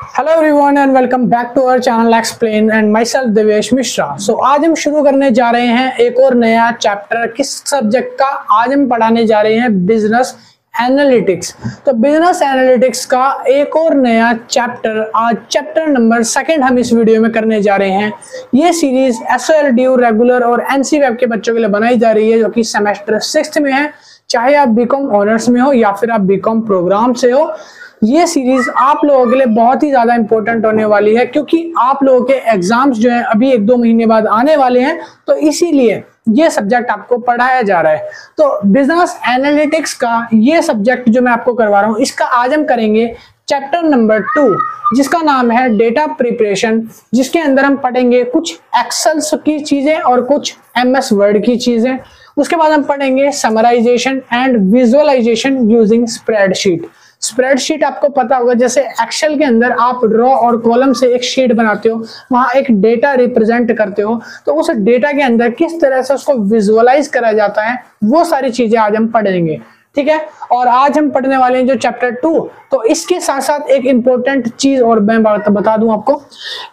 Hello everyone and welcome back to our channel explain and myself Devesh Mishra. So आज हम शुरू करने जा रहे हैं एक और नया चैप्टर। किस सब्जेक्ट का? आज हम पढ़ाने जा रहे हैं बिजनेस एनालिटिक्स। तो बिजनेस एनालिटिक्स का एक और नया चैप्टर, आज चैप्टर नंबर 2 हम इस वीडियो में करने जा रहे हैं। ये सीरीज SOLDU रेगुलर और NC वेब के बच्चों के लिए बनाई जा रही है जो कि सेमेस्टर 6 में है, चाहे आप बीकॉम ऑनर्स में हो या फिर आप बीकॉम प्रोग्राम से हो। ये सीरीज आप लोगों के लिए बहुत ही ज्यादा इंपॉर्टेंट होने वाली है क्योंकि आप लोगों के एग्जाम्स जो है अभी 1-2 महीने बाद आने वाले हैं, तो इसीलिए ये सब्जेक्ट आपको पढ़ाया जा रहा है। तो बिजनेस एनालिटिक्स का ये सब्जेक्ट जो मैं आपको करवा रहा हूँ, इसका आज हम करेंगे चैप्टर नंबर 2 जिसका नाम है डेटा प्रिपरेशन, जिसके अंदर हम पढ़ेंगे कुछ एक्सेल की चीजें और कुछ MS वर्ड की चीजें। उसके बाद हम पढ़ेंगे summarization and visualization using spreadsheet. Spreadsheet आपको पता होगा, जैसे एक्सेल के अंदर आप रो और कॉलम से एक शीट बनाते हो, वहां एक डेटा रिप्रेजेंट करते हो, तो उस डेटा के अंदर किस तरह से उसको विजुअलाइज करा जाता है, वो सारी चीजें आज हम पढ़ेंगे। ठीक है, और आज हम पढ़ने वाले हैं जो चैप्टर 2। तो इसके साथ साथ एक इंपॉर्टेंट चीज और मैं बता दूं आपको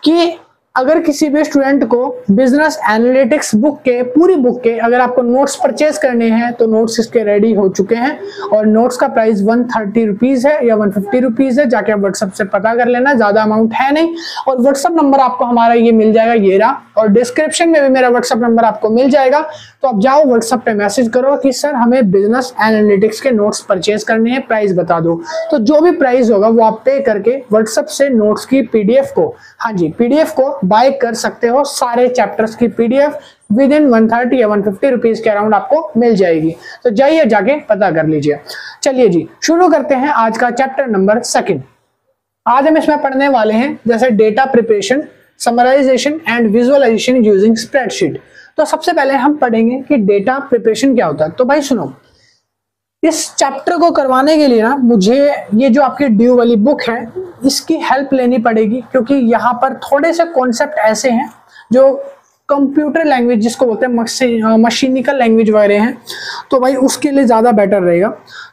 कि अगर किसी भी स्टूडेंट को बिजनेस एनालिटिक्स पूरी बुक के अगर आपको नोट्स परचेज करने हैं तो नोट्स इसके रेडी हो चुके हैं और नोट्स का प्राइस 130 रुपीज है या 150 रुपीज है। जाके आप व्हाट्सएप से पता कर लेना, ज्यादा अमाउंट है नहीं। और व्हाट्सएप नंबर आपको हमारा ये मिल जाएगा, ये रहा, और डिस्क्रिप्शन में भी मेरा व्हाट्सएप नंबर आपको मिल जाएगा। तो आप जाओ व्हाट्सएप पे मैसेज करो कि सर हमें बिजनेस एनालिटिक्स के नोट्स परचेज करने हैं, प्राइस बता दो। तो जो भी प्राइस होगा वो आप पे करके व्हाट्सएप से नोट्स की PDF को, हाँ जी, PDF को बाय कर सकते हो। सारे चैप्टर्स की PDF विद इन 130 या 150 रुपीज के अराउंड आपको मिल जाएगी। तो जाइए जाके पता कर लीजिए। चलिए जी, शुरू करते हैं आज का चैप्टर नंबर 2। आज हम इसमें पढ़ने वाले हैं जैसे data preparation, summarization and visualization using spreadsheet. तो सबसे पहले हम पढ़ेंगे कि डेटा प्रिपरेशन क्या होता है। तो भाई सुनो, इस चैप्टर को करवाने के लिए ना मुझे ये जो आपकी ड्यू वाली बुक है इसकी हेल्प लेनी पड़ेगी, क्योंकि यहाँ पर थोड़े से कॉन्सेप्ट ऐसे हैं जो कंप्यूटर लैंग्वेज जिसको बोलते हैं मशीनिकल लैंग्वेज वगैरह हैं, तो भाई उसके लिए ज़्यादा बेटर रहेगा।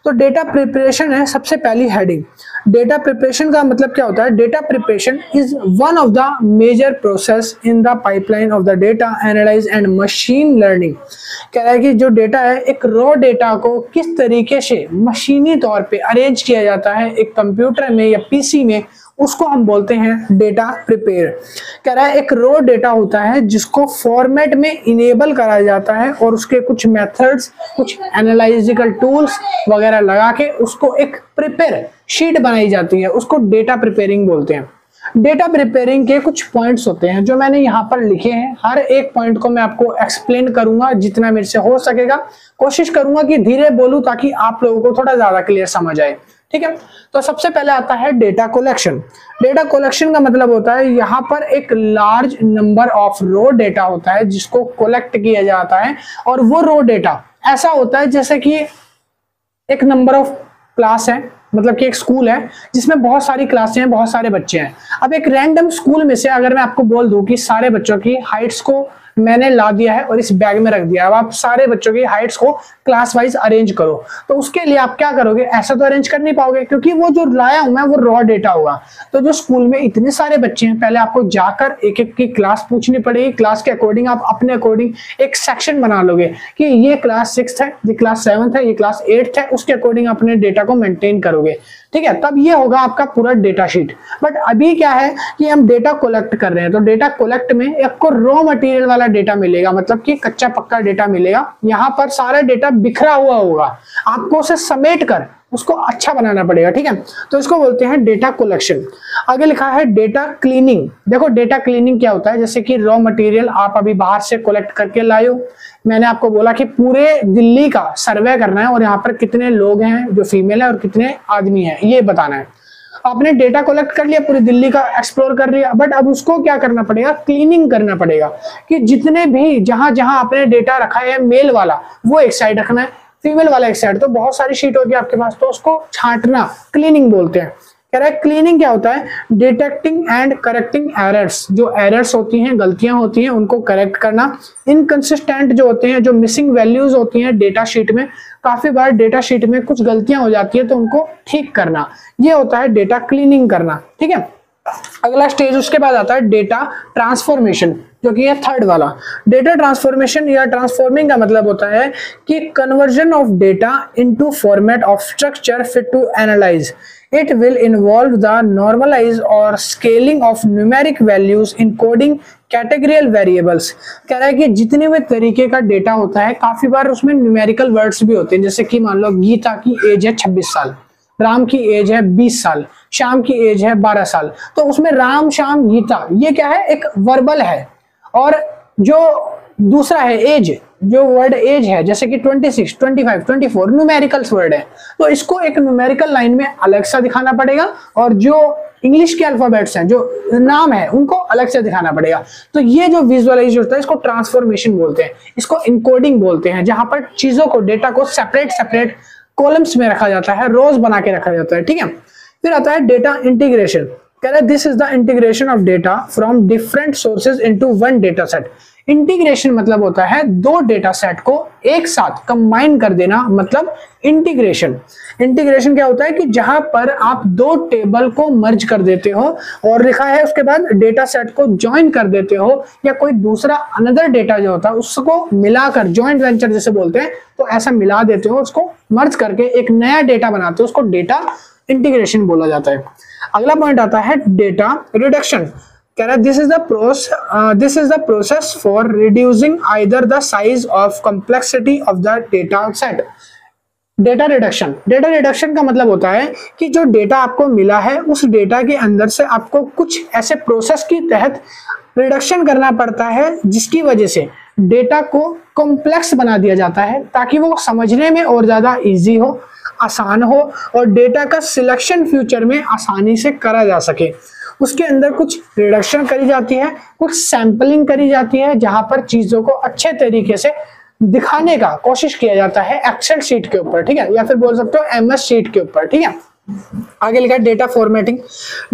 तो डेटा प्रिपरेशन है सबसे पहली हेडिंग। डेटा प्रिपरेशन का मतलब क्या होता है? Data preparation is one of the major process in the pipeline of the data analyse and machine learning. कह रहा है कि जो डेटा है, एक रॉ डेटा को किस तरीके से मशीनी तौर पे अरेंज किया जाता है एक कंप्यूटर में या PC में, उसको हम बोलते हैं डेटा प्रिपेयर। कह रहा है एक रॉ डेटा होता है जिसको फॉर्मेट में इनेबल करा जाता है और उसके कुछ मेथड्स, कुछ एनालिटिकल टूल्स वगैरह लगा के उसको एक प्रिपेयर शीट बनाई जाती है, उसको डेटा प्रिपेयरिंग बोलते हैं। डेटा प्रिपेयरिंग के कुछ पॉइंट्स होते हैं जो मैंने यहाँ पर लिखे हैं। हर एक पॉइंट को मैं आपको एक्सप्लेन करूंगा जितना मेरे से हो सकेगा। कोशिश करूंगा कि धीरे बोलूं ताकि आप लोगों को थोड़ा ज्यादा क्लियर समझ आए। ठीक है, तो सबसे पहले आता है डेटा कलेक्शन। डेटा कलेक्शन का मतलब होता है यहाँ पर एक large number of raw data होता है जिसको कलेक्ट किया जाता है, और वो रो डेटा ऐसा होता है जैसे कि एक नंबर ऑफ क्लास है, मतलब कि एक स्कूल है जिसमें बहुत सारी क्लासें हैं, बहुत सारे बच्चे हैं। अब एक रैंडम स्कूल में से अगर मैं आपको बोल दूं कि सारे बच्चों की हाइट्स को मैंने ला दिया है और इस बैग में रख दिया है, अब आप सारे बच्चों की हाइट्स को क्लास वाइज अरेंज करो, तो उसके लिए आप क्या करोगे? ऐसा तो अरेंज कर नहीं पाओगे क्योंकि वो जो लाया हूं मैं वो रॉ डेटा होगा। तो जो स्कूल में इतने सारे बच्चे हैं, पहले आपको जाकर एक एक की क्लास पूछनी पड़ेगी। क्लास के अकॉर्डिंग आप अपने अकॉर्डिंग एक सेक्शन बना लोगे कि ये क्लास 6 है, ये क्लास 7 है, ये क्लास 8 है, उसके अकॉर्डिंग अपने डेटा को मेंटेन करोगे। ठीक है, तब ये होगा आपका पूरा डेटा शीट। बट अभी क्या है कि हम डेटा कलेक्ट कर रहे हैं, तो डेटा कलेक्ट में आपको रॉ मटेरियल वाला डेटा मिलेगा, मतलब कि कच्चा पक्का डेटा मिलेगा। यहाँ पर सारा डेटा बिखरा हुआ होगा, आपको उसे समेट कर उसको अच्छा बनाना पड़ेगा। ठीक है, तो इसको बोलते हैं डेटा कलेक्शन। आगे लिखा है डेटा क्लीनिंग। देखो डेटा क्लीनिंग क्या होता है, जैसे कि रॉ मटेरियल आप अभी बाहर से कलेक्ट करके लाए हो। मैंने आपको बोला कि पूरे दिल्ली का सर्वे करना है और यहाँ पर कितने लोग हैं जो फीमेल है और कितने आदमी हैं ये बताना है। आपने डेटा कलेक्ट कर लिया, पूरी दिल्ली का एक्सप्लोर कर लिया, बट अब उसको क्या करना पड़ेगा? क्लीनिंग करना पड़ेगा कि जितने भी जहां जहां आपने डेटा रखा है, मेल वाला वो एक साइड रखना है, फीमेल वाला एक साइड। तो बहुत सारी शीट होगी आपके पास, तो उसको छांटना क्लीनिंग बोलते हैं। कह रहा है क्लीनिंग क्या होता है? Detecting and correcting errors. जो एरर्स होती हैं, गलतियां होती हैं, उनको करेक्ट करना। इनकंसिस्टेंट जो होते हैं, जो मिसिंग वैल्यूज होती हैं डेटा शीट में, काफी बार डेटा शीट में कुछ गलतियां हो जाती है तो उनको ठीक करना, ये होता है डेटा क्लीनिंग करना। ठीक है, अगला स्टेज उसके बाद आता है डेटा ट्रांसफॉर्मेशन, जो कि है थर्ड वाला। डेटा ट्रांसफॉर्मेशन या ट्रांसफॉर्मिंग का मतलब होता है कि conversion of data into format of structure fit to analyse. It will involve the normalise और scaling of numeric values encoding categorical variables. कह रहा है कि जितने भी तरीके का डेटा होता है, काफी बार उसमें न्यूमेरिकल वर्ड्स भी होते हैं, जैसे कि मान लो गीता की एज है 26 साल, राम की एज है 20 साल, श्याम की एज है 12 साल। तो उसमें राम, श्याम, गीता, ये क्या है, एक वर्बल है। और जो दूसरा है एज, जो वर्ड एज है, जैसे कि 26, 25, 24 न्यूमेरिकल्स वर्ड है, तो इसको एक न्यूमेरिकल लाइन में अलग सा दिखाना पड़ेगा, और जो इंग्लिश के अल्फाबेट्स हैं, जो नाम है, उनको अलग से दिखाना पड़ेगा। तो ये जो विजुअलाइज होता है, इसको ट्रांसफॉर्मेशन बोलते हैं, इसको इनकोडिंग बोलते हैं, जहां पर चीजों को, डेटा को सेपरेट सेपरेट कॉलम्स में रखा जाता है, रोज बना के रखा जाता है, ठीक है। फिर आता है डेटा इंटीग्रेशन। कह रहा है this is the integration of data from different sources into one data set. Integration मतलब होता है दो डेटा सेट को एक साथ कंबाइन कर देना, मतलब इंटीग्रेशन। इंटीग्रेशन क्या होता है कि जहां पर आप दो टेबल को मर्ज कर देते हो, और लिखा है उसके बाद डेटा सेट को ज्वाइन कर देते हो, या कोई दूसरा अनदर डेटा जो होता है उसको मिलाकर, ज्वाइंट वेंचर जैसे बोलते हैं, तो ऐसा मिला देते हो, उसको मर्ज करके एक नया डेटा बनाते हो, उसको डेटा इंटीग्रेशन बोला जाता है। अगला पॉइंट आता है डेटा रिडक्शन। कह रहा है this is the process for reducing either the size of complexity of the data set. Data reduction का मतलब होता है कि जो डेटा आपको मिला है, उस डेटा के अंदर से आपको कुछ ऐसे प्रोसेस के तहत रिडक्शन करना पड़ता है, जिसकी वजह से डेटा को कॉम्प्लेक्स बना दिया जाता है, ताकि वो समझने में और ज्यादा इजी हो, आसान हो, और डेटा का सिलेक्शन फ्यूचर में आसानी से करा जा सके। उसके अंदर कुछ रिडक्शन करी जाती है, कुछ सैंपलिंग करी जाती है, जहां पर चीजों को अच्छे तरीके से दिखाने का कोशिश किया जाता है एक्सेल शीट के ऊपर, ठीक है, या फिर बोल सकते हो एमएस शीट के ऊपर, ठीक है। आगे लिखा है डेटा फॉर्मेटिंग।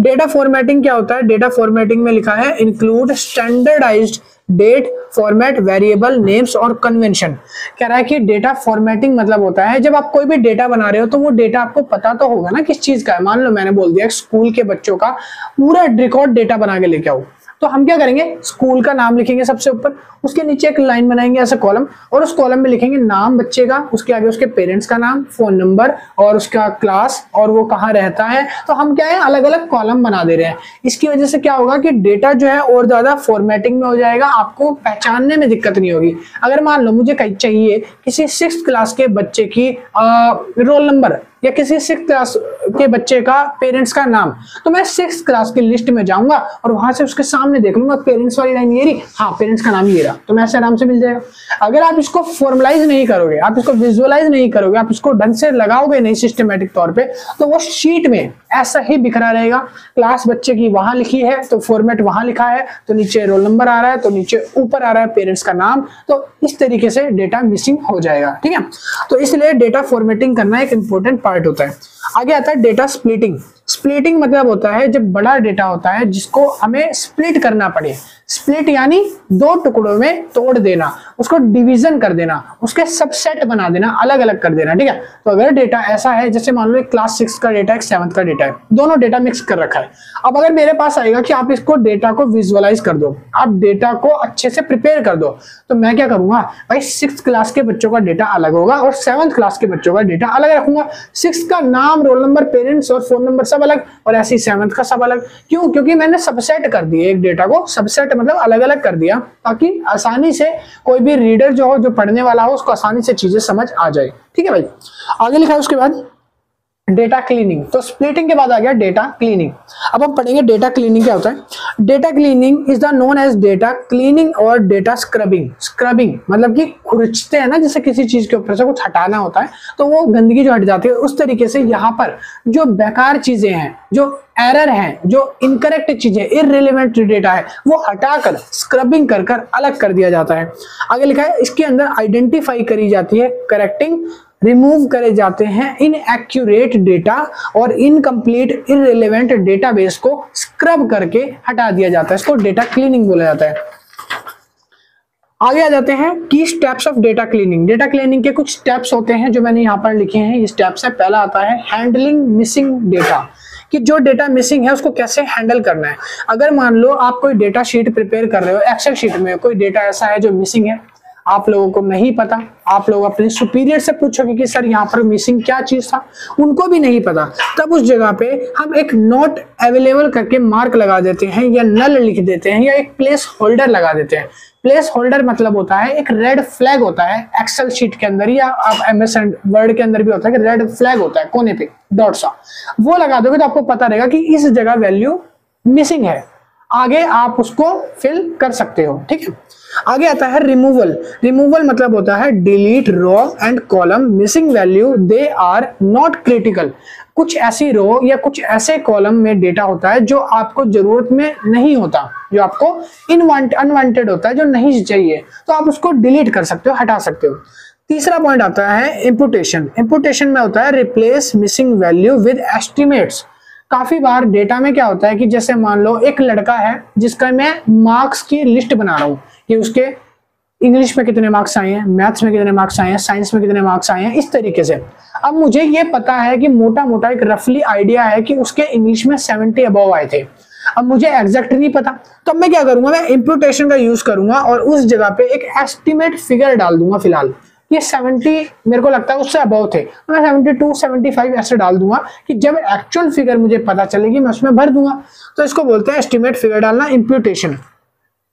डेटा फॉर्मेटिंग क्या होता है? डेटा फॉर्मेटिंग में लिखा है include standardized date format variable names और कन्वेंशन। कह रहा है कि डेटा फॉर्मेटिंग मतलब होता है जब आप कोई भी डेटा बना रहे हो तो वो डेटा आपको पता तो होगा ना किस चीज का है। मान लो मैंने बोल दिया स्कूल के बच्चों का पूरा रिकॉर्ड डेटा बना के लेके आओ, तो हम क्या करेंगे, स्कूल का नाम लिखेंगे सबसे ऊपर, उसके नीचे एक लाइन बनाएंगे ऐसे कॉलम, और उस कॉलम में लिखेंगे नाम बच्चे का, उसके आगे उसके पेरेंट्स का नाम, फोन नंबर और उसका क्लास और वो कहाँ रहता है। तो हम क्या है अलग अलग कॉलम बना दे रहे हैं। इसकी वजह से क्या होगा कि डेटा जो है और ज्यादा फॉर्मेटिंग में हो जाएगा, आपको पहचानने में दिक्कत नहीं होगी। अगर मान लो मुझे कहीं चाहिए किसी 6th क्लास के बच्चे की रोल नंबर या किसी 6th क्लास के बच्चे का पेरेंट्स का नाम, तो मैं 6th क्लास की लिस्ट में जाऊंगा और वहां से उसके सामने देख लूंगा पेरेंट्स वाली लाइन ये रही, हाँ पेरेंट्स का नाम ये रहा, तो मैं ऐसे आराम से मिल जाएगा। अगर आप इसको फॉर्मलाइज नहीं करोगे, आप इसको विजुअलाइज नहीं करोगे, आप इसको ढंग से लगाओगे नहीं सिस्टमेटिक तौर पे, तो वो शीट में ऐसा ही बिखरा रहेगा। क्लास बच्चे की वहां लिखी है तो फॉर्मेट वहां लिखा है, तो नीचे रोल नंबर आ रहा है, तो नीचे ऊपर आ रहा है पेरेंट्स का नाम, तो इस तरीके से डेटा मिसिंग हो जाएगा। ठीक है, तो इसलिए डेटा फॉर्मेटिंग करना एक इंपॉर्टेंट पार्ट होता है। आगे आता है डेटा स्प्लिटिंग। स्प्लिटिंग मतलब होता है जब बड़ा डेटा होता है जिसको हमें स्प्लिट करना पड़े। स्प्लिट यानी दो टुकड़ों में तोड़ देना, उसको डिवीजन कर देना, उसके सबसेट बना देना, अलग अलग कर देना। ठीक है, तो अगर डेटा ऐसा है जैसे मान लो एक क्लास 6 का डेटा, एक 7th का डेटा है, दोनों डेटा मिक्स कर रखा है। अब अगर मेरे पास आएगा कि आप इसको डेटा को विजुअलाइज कर दो, आप डेटा को अच्छे से प्रिपेयर कर दो, तो मैं क्या करूंगा भाई 6th क्लास के बच्चों का डेटा अलग होगा और 7th क्लास के बच्चों का डेटा अलग रखूंगा। 6th का नाम, रोल नंबर, पेरेंट्स और फोन नंबर सब अलग, और ऐसे 7th का सब अलग। क्यों? क्योंकि मैंने सबसेट कर दिया, एक डेटा को सबसेट मतलब अलग अलग कर दिया, ताकि आसानी से कोई भी रीडर जो हो, जो पढ़ने वाला हो, उसको आसानी से चीजें समझ आ जाए। ठीक है भाई, आगे लिखा है उसके बाद डेटा क्लीनिंग। तो स्प्लिटिंग के बाद आ गया डेटा क्लीनिंग। अब हम पढ़ेंगे डेटा क्लीनिंग क्या होता है। Data cleaning is the known as data cleaning और डेटा स्क्रबिंग। स्क्रबिंग मतलब कि खुरचते हैं ना, जैसे किसी चीज के ऊपर से कुछ हटाना होता है तो वो गंदगी जो हट जाती है, उस तरीके से यहाँ पर जो बेकार चीजें हैं, जो एरर है, जो इनकरेक्ट चीजें, इररिलेवेंट डेटा है, वो हटाकर स्क्रबिंग कर कर अलग कर दिया जाता है। आगे लिखा है इसके अंदर आइडेंटिफाई करी जाती है, करेक्टिंग रिमूव करे जाते हैं इनएक्यूरेट डेटा और इनकम्प्लीट इररिलेवेंट डेटाबेस को स्क्रब करके हटा दिया जाता है। इसको डेटा क्लीनिंग बोला जाता है। आगे आ जाते हैं की steps of data cleaning. Data cleaning के कुछ स्टेप्स होते हैं जो मैंने यहाँ पर लिखे हैं, ये स्टेप्स है। पहला आता है हैंडलिंग मिसिंग डेटा। कि जो डेटा मिसिंग है उसको कैसे हैंडल करना है। अगर मान लो आप कोई डेटा शीट प्रिपेयर कर रहे हो, एक्सेल शीट में कोई डेटा ऐसा है जो मिसिंग है, आप लोगों को नहीं पता, आप लोग अपने सुपीरियर से पूछोगे कि सर यहाँ पर मिसिंग क्या चीज था, उनको भी नहीं पता, तब उस जगह पे हम एक नॉट अवेलेबल करके मार्क लगा देते हैं या नल लिख देते हैं या एक प्लेस होल्डर लगा देते हैं। प्लेस होल्डर मतलब होता है एक रेड फ्लैग होता है एक्सेल शीट के अंदर या आप MS वर्ड के अंदर भी होता है कि रेड फ्लैग होता है कोने पे डॉट सा, वो लगा दोगे तो आपको पता रहेगा कि इस जगह वैल्यू मिसिंग है, आगे आप उसको फिल कर सकते हो। ठीक है, आगे आता है रिमूवल। रिमूवल मतलब होता है delete row and column missing value they are not critical. कुछ ऐसी रो या कुछ ऐसे कॉलम में डेटा होता है जो आपको जरूरत में नहीं होता, जो आपको अनवांटेड होता है, जो नहीं चाहिए, तो आप उसको डिलीट कर सकते हो, हटा सकते हो। तीसरा पॉइंट आता है इम्पुटेशन। इम्पुटेशन में होता है replace missing value with estimates. काफी बार डेटा में क्या होता है कि जैसे मान लो एक लड़का है जिसका मैं मार्क्स की लिस्ट बना रहा हूँ कि उसके इंग्लिश में कितने मार्क्स आए हैं, मैथ्स में कितने मार्क्स आए हैं, साइंस में कितने मार्क्स आए हैं, इस तरीके से। अब मुझे ये पता है कि मोटा मोटा एक रफली आइडिया है कि उसके इंग्लिश में 70 अबव आए थे। अब मुझे एग्जैक्ट नहीं पता, तो मैं क्या करूंगा, मैं इम्प्यूटेशन का यूज करूंगा और उस जगह पे एक एस्टिमेट फिगर डाल दूंगा। फिलहाल ये 70 मेरे को लगता है उससे अबव थे, तो मैं 72 75 ऐसे डाल दूंगा कि जब एक्चुअल फिगर मुझे पता चलेगी मैं उसमें भर दूंगा। तो इसको बोलते हैं एस्टिमेट फिगर डालना, इम्प्यूटेशन।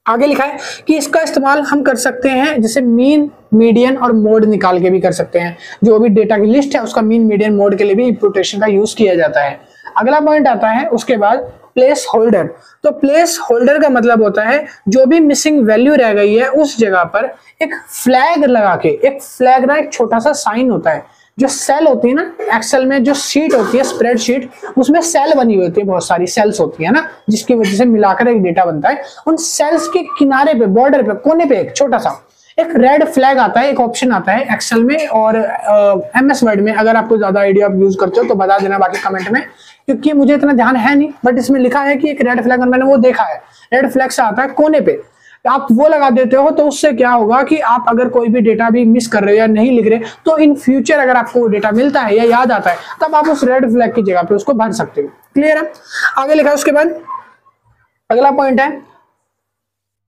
आगे लिखा है कि इसका इस्तेमाल हम कर सकते हैं जैसे मीन, मीडियन और मोड निकाल के भी कर सकते हैं। जो भी डेटा की लिस्ट है उसका मीन, मीडियन, मोड के लिए भी इम्प्यूटेशन का यूज किया जाता है। अगला पॉइंट आता है उसके बाद प्लेस होल्डर। तो प्लेस होल्डर का मतलब होता है जो भी मिसिंग वैल्यू रह गई है उस जगह पर एक फ्लैग लगा के, एक फ्लैग ना एक छोटा सा साइन होता है। जो सेल होती है ना एक्सेल में, जो शीट होती है स्प्रेड शीट, उसमें सेल बनी हुई होती है, बहुत सारी सेल्स होती है ना, जिसकी वजह से मिलाकर एक डेटा बनता है। उन सेल्स के किनारे पे, बॉर्डर पे, कोने पे एक छोटा सा एक रेड फ्लैग आता है, एक ऑप्शन आता है एक्सेल में और MS वर्ड में। अगर आपको ज्यादा आइडिया आप यूज करते हो तो बता देना बाकी कमेंट में, क्योंकि मुझे इतना ध्यान है नहीं, बट इसमें लिखा है कि एक रेड फ्लैग, मैंने वो देखा है, रेड फ्लैग से आता है कोने पे, आप वो लगा देते हो। तो उससे क्या होगा कि आप अगर कोई भी डेटा भी मिस कर रहे हो या नहीं लिख रहे, तो इन फ्यूचर अगर आपको डेटा मिलता है या याद आता है तब आप उस रेड फ्लैग की जगह पे उसको भर सकते हो। क्लियर है? आगे लिखा है उसके बाद अगला पॉइंट है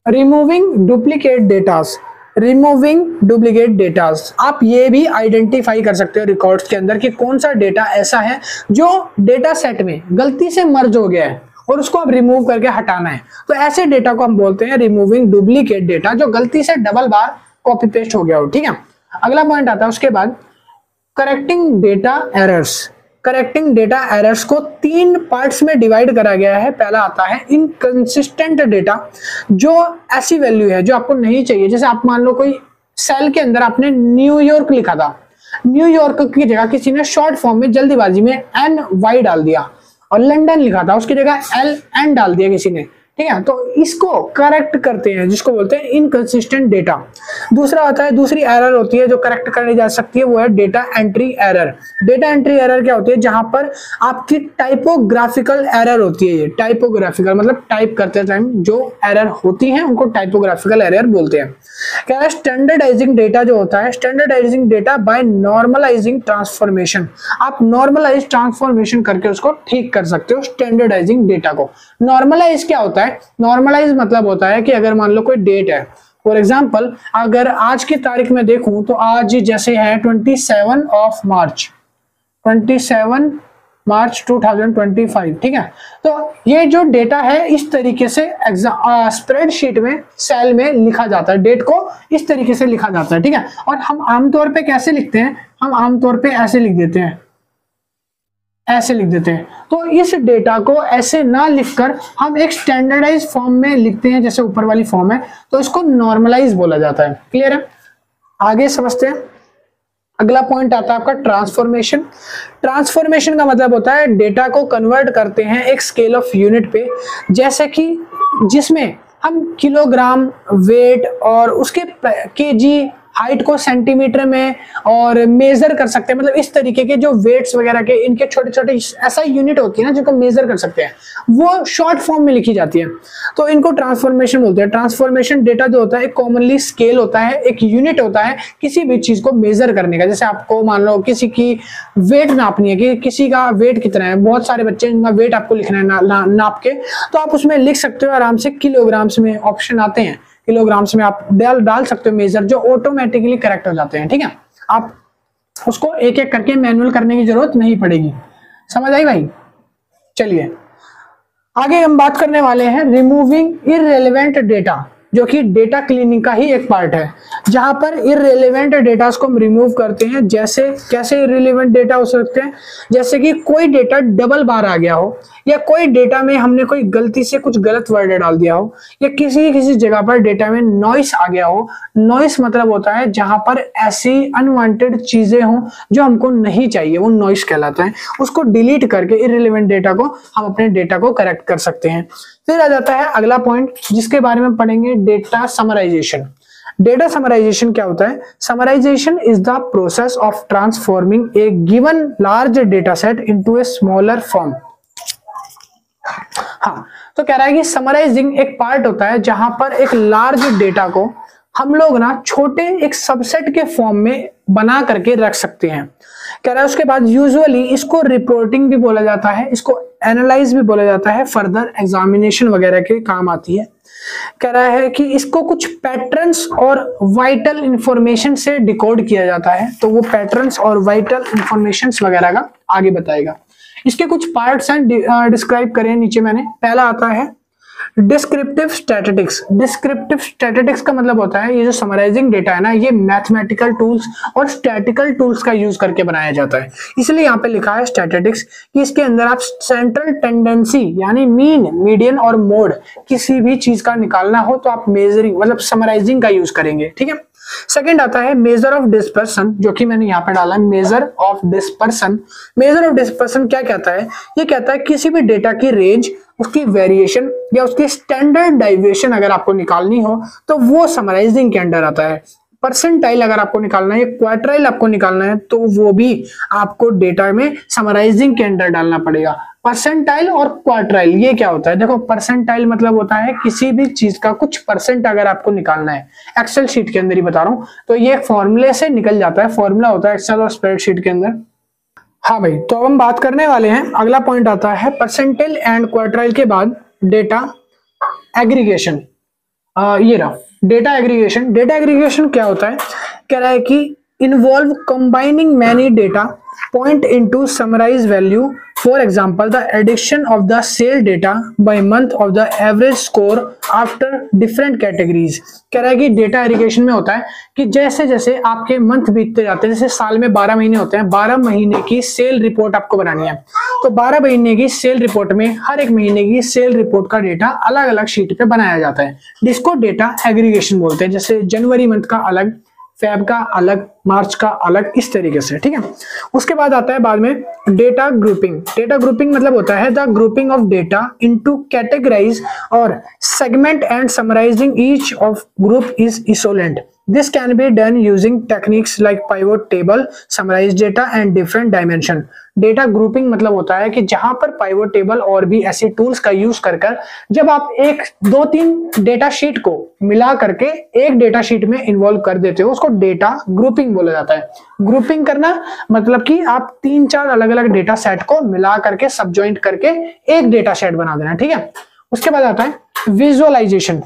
removing duplicate datas. Removing duplicate datas, आप ये भी आइडेंटिफाई कर सकते हो रिकॉर्ड्स के अंदर कि कौन सा डेटा ऐसा है जो डेटा सेट में गलती से मर्ज हो गया है और उसको अब रिमूव करके हटाना है। तो ऐसे डेटा को हम बोलते हैं रिमूविंग डुप्लीकेट डेटा, जो गलती से डबल बार कॉपी पेस्ट हो गया हो। ठीक है, अगला पॉइंट आता है उसके बाद correcting data errors. Correcting data errors को 3 पार्ट्स में डिवाइड करा गया है। पहला आता है इनकंसिस्टेंट डेटा, जो ऐसी वैल्यू है जो आपको नहीं चाहिए। जैसे आप मान लो कोई सेल के अंदर आपने न्यूयॉर्क लिखा था, न्यूयॉर्क की जगह किसी ने शॉर्ट फॉर्म में जल्दीबाजी में NY डाल दिया, और लंदन लिखा था उसकी जगह LN डाल दिया किसी ने। ठीक है, तो इसको करेक्ट करते हैं, जिसको बोलते हैं इनकंसिस्टेंट डेटा। दूसरा आता है, दूसरी एरर होती है जो करेक्ट करनी जा सकती है, वो है data entry error. Data entry error क्या होती है? जहां पर आपकी टाइपोग्राफिकल एरर होती है। ये टाइपोग्राफिकल मतलब टाइप करते टाइम जो एरर होती है उनको टाइपोग्राफिकल एरर बोलते हैं। क्या है? स्टैंडर्डाइजिंग डेटा जो होता है, standardising data bye normalising transformation. आप नॉर्मलाइज ट्रांसफॉर्मेशन करके उसको ठीक कर सकते हो स्टैंडर्डाइजिंग डेटा को। नॉर्मलाइज क्या होता है? नॉर्मलाइज मतलब होता है कि अगर मान लो कोई डेट है, फॉर एग्जांपल अगर आज की तारीख में देखूं तो आज जैसे है 27 मार्च 2025। ठीक है, तो ये जो डेटा है इस तरीके से स्प्रेडशीट में सेल में लिखा जाता है, डेट को इस तरीके से लिखा जाता है। ठीक है, और हम आमतौर पे कैसे लिखते हैं? हम आमतौर पे ऐसे लिख देते हैं, ऐसे लिख देते हैं। तो इस डेटा को ऐसे ना लिखकर हम एक स्टैंडर्डाइज फॉर्म में लिखते हैं, जैसे ऊपर वाली फॉर्म है, तो इसको नॉर्मलाइज बोला जाता है। क्लियर है? आगे समझते हैं। अगला पॉइंट आता है आपका ट्रांसफॉर्मेशन। ट्रांसफॉर्मेशन का मतलब होता है डेटा को कन्वर्ट करते हैं एक स्केल ऑफ यूनिट पे, जैसे कि जिसमें हम किलोग्राम, वेट और उसके केजी, हाइट को सेंटीमीटर में और मेजर कर सकते हैं, मतलब इस तरीके के जो वेट्स वगैरह के इनके छोटे छोटे ऐसा यूनिट होती है ना जिनको मेजर कर सकते हैं, वो शॉर्ट फॉर्म में लिखी जाती है, तो इनको ट्रांसफॉर्मेशन बोलते हैं। ट्रांसफॉर्मेशन डेटा जो होता है एक कॉमनली स्केल होता है, एक यूनिट होता है किसी भी चीज को मेजर करने का। जैसे आपको मान लो किसी की वेट नापनी है कि किसी का वेट कितना है, बहुत सारे बच्चे इनका वेट आपको लिखना है नाप के, तो आप उसमें लिख सकते हो आराम से, किलोग्राम्स में ऑप्शन आते हैं, किलोग्राम्स में आप डाल सकते हो मेजर, जो ऑटोमेटिकली करेक्ट हो जाते हैं। ठीक है, आप उसको एक एक करके मैनुअल करने की जरूरत नहीं पड़ेगी। समझ आई भाई? चलिए आगे हम बात करने वाले हैं रिमूविंग इररिलेवेंट डेटा, जो कि डेटा क्लीनिंग का ही एक पार्ट है, जहां पर इररिलेवेंट डेटा को हम रिमूव करते हैं। जैसे कैसे इररिलेवेंट डेटा हो सकते हैं, जैसे कि कोई डेटा डबल बार आ गया हो, या कोई डेटा में हमने कोई गलती से कुछ गलत वर्ड डाल दिया हो, या किसी जगह पर डेटा में नॉइस आ गया हो। नॉइस मतलब होता है जहां पर ऐसी अनवांटेड चीजें हों जो हमको नहीं चाहिए, वो नॉइस कहलाता है। उसको डिलीट करके इररिलेवेंट डेटा को हम अपने डेटा को करेक्ट कर सकते हैं। फिर आ जाता है अगला पॉइंट जिसके बारे में पढ़ेंगे, डेटा समराइजेशन। डेटा समराइजेशन क्या होता है? Summarization is the process of transforming a given large data set into a smaller form. हाँ, तो कह रहा है कि समराइजिंग एक पार्ट होता है जहां पर एक लार्ज डेटा को हम लोग ना छोटे एक सबसेट के फॉर्म में बना करके रख सकते हैं। कह रहा है उसके बाद यूजुअली इसको रिपोर्टिंग भी बोला जाता है, इसको एनालाइज भी बोला जाता है, फर्दर एग्जामिनेशन वगैरह के काम आती है। कह रहा है कि इसको कुछ पैटर्न्स और वाइटल इंफॉर्मेशन से डिकोड किया जाता है, तो वो पैटर्न्स और वाइटल इंफॉर्मेशन वगैरह का आगे बताएगा। इसके कुछ पार्ट्स हैं, डिस्क्राइब करें नीचे मैंने। पहला आता है डिस्क्रिप्टिव स्टैटिस्टिक्स। डिस्क्रिप्टिव स्टैटिस्टिक्स का मतलब होता है ये जो समराइजिंग डेटा है ना, ये मैथमेटिकल टूल्स और स्टैटिकल टूल्स का यूज करके बनाया जाता है, इसलिए यहाँ पे लिखा है स्टैटिस्टिक्स कि इसके अंदर आप सेंट्रल टेंडेंसी यानी मीन, मीडियन और मोड किसी भी चीज का निकालना हो तो आप मेजरिंग मतलब समराइजिंग का यूज करेंगे। ठीक है, सेकंड आता है मेजर ऑफ डिस्पर्सन, जो कि मैंने यहाँ पे डाला measure of dispersion. Measure of dispersion क्या कहता है? ये कहता है किसी भी डेटा की रेंज, उसकी वेरिएशन या उसकी स्टैंडर्ड डेविएशन अगर आपको निकालनी हो तो वो समराइजिंग के अंडर आता है। परसेंटाइल अगर आपको निकालना है, क्वार्टाइल आपको निकालना है, तो वो भी आपको डेटा में समराइजिंग के अंडर डालना पड़ेगा। परसेंटाइल और क्वार्टाइल ये क्या होता है? देखो, परसेंटाइल मतलब होता है किसी भी चीज का कुछ परसेंट अगर आपको निकालना है, एक्सेल शीट के अंदर ही बता रहा हूं, तो ये फॉर्मूले से निकल जाता है, फॉर्मूला होता है एक्सेल और स्प्रेडशीट के अंदर। हाँ भाई, तो अब हम बात करने वाले हैं, अगला पॉइंट आता है परसेंटाइल एंड क्वार्टाइल के बाद डेटा एग्रीगेशन। ये रहा डेटा एग्रीगेशन। डेटा एग्रीगेशन क्या होता है? कह रहा है कि involve combining many data point into summarize value, for example the addition of the sale data by month of the average score after different categories. कह रहा है कि डेटा एग्रीगेशन में होता है कि जैसे जैसे आपके मंथ बीतते जाते हैं, जैसे साल में 12 महीने होते हैं, 12 महीने की सेल रिपोर्ट आपको बनानी है, तो 12 महीने की सेल रिपोर्ट में हर एक महीने की सेल रिपोर्ट का डेटा अलग अलग शीट पे बनाया जाता है, जिसको डेटा एग्रीगेशन बोलते हैं। जैसे जनवरी मंथ का अलग, फेब का अलग, मार्च का अलग, इस तरीके से। ठीक है, उसके बाद आता है बाद में डेटा ग्रुपिंग। डेटा ग्रुपिंग मतलब होता है the grouping of data into categorise और segment and summarising each of group is इसोलेंट। This can be done using techniques like pivot table, summarized data and different dimension. Data grouping मतलब होता है कि जहां पर पाइवोट टेबल और भी ऐसे टूल्स का यूज कर जब आप एक दो तीन डेटा शीट को मिला करके एक डेटा शीट में इन्वॉल्व कर देते हो, उसको डेटा ग्रुपिंग बोला जाता है। ग्रुपिंग करना मतलब कि आप 3-4 अलग अलग डेटा सेट को मिला करके सब ज्वाइंट करके एक डेटा सेट बना देना। ठीक है, उसके बाद आता है विजुअलाइजेशन।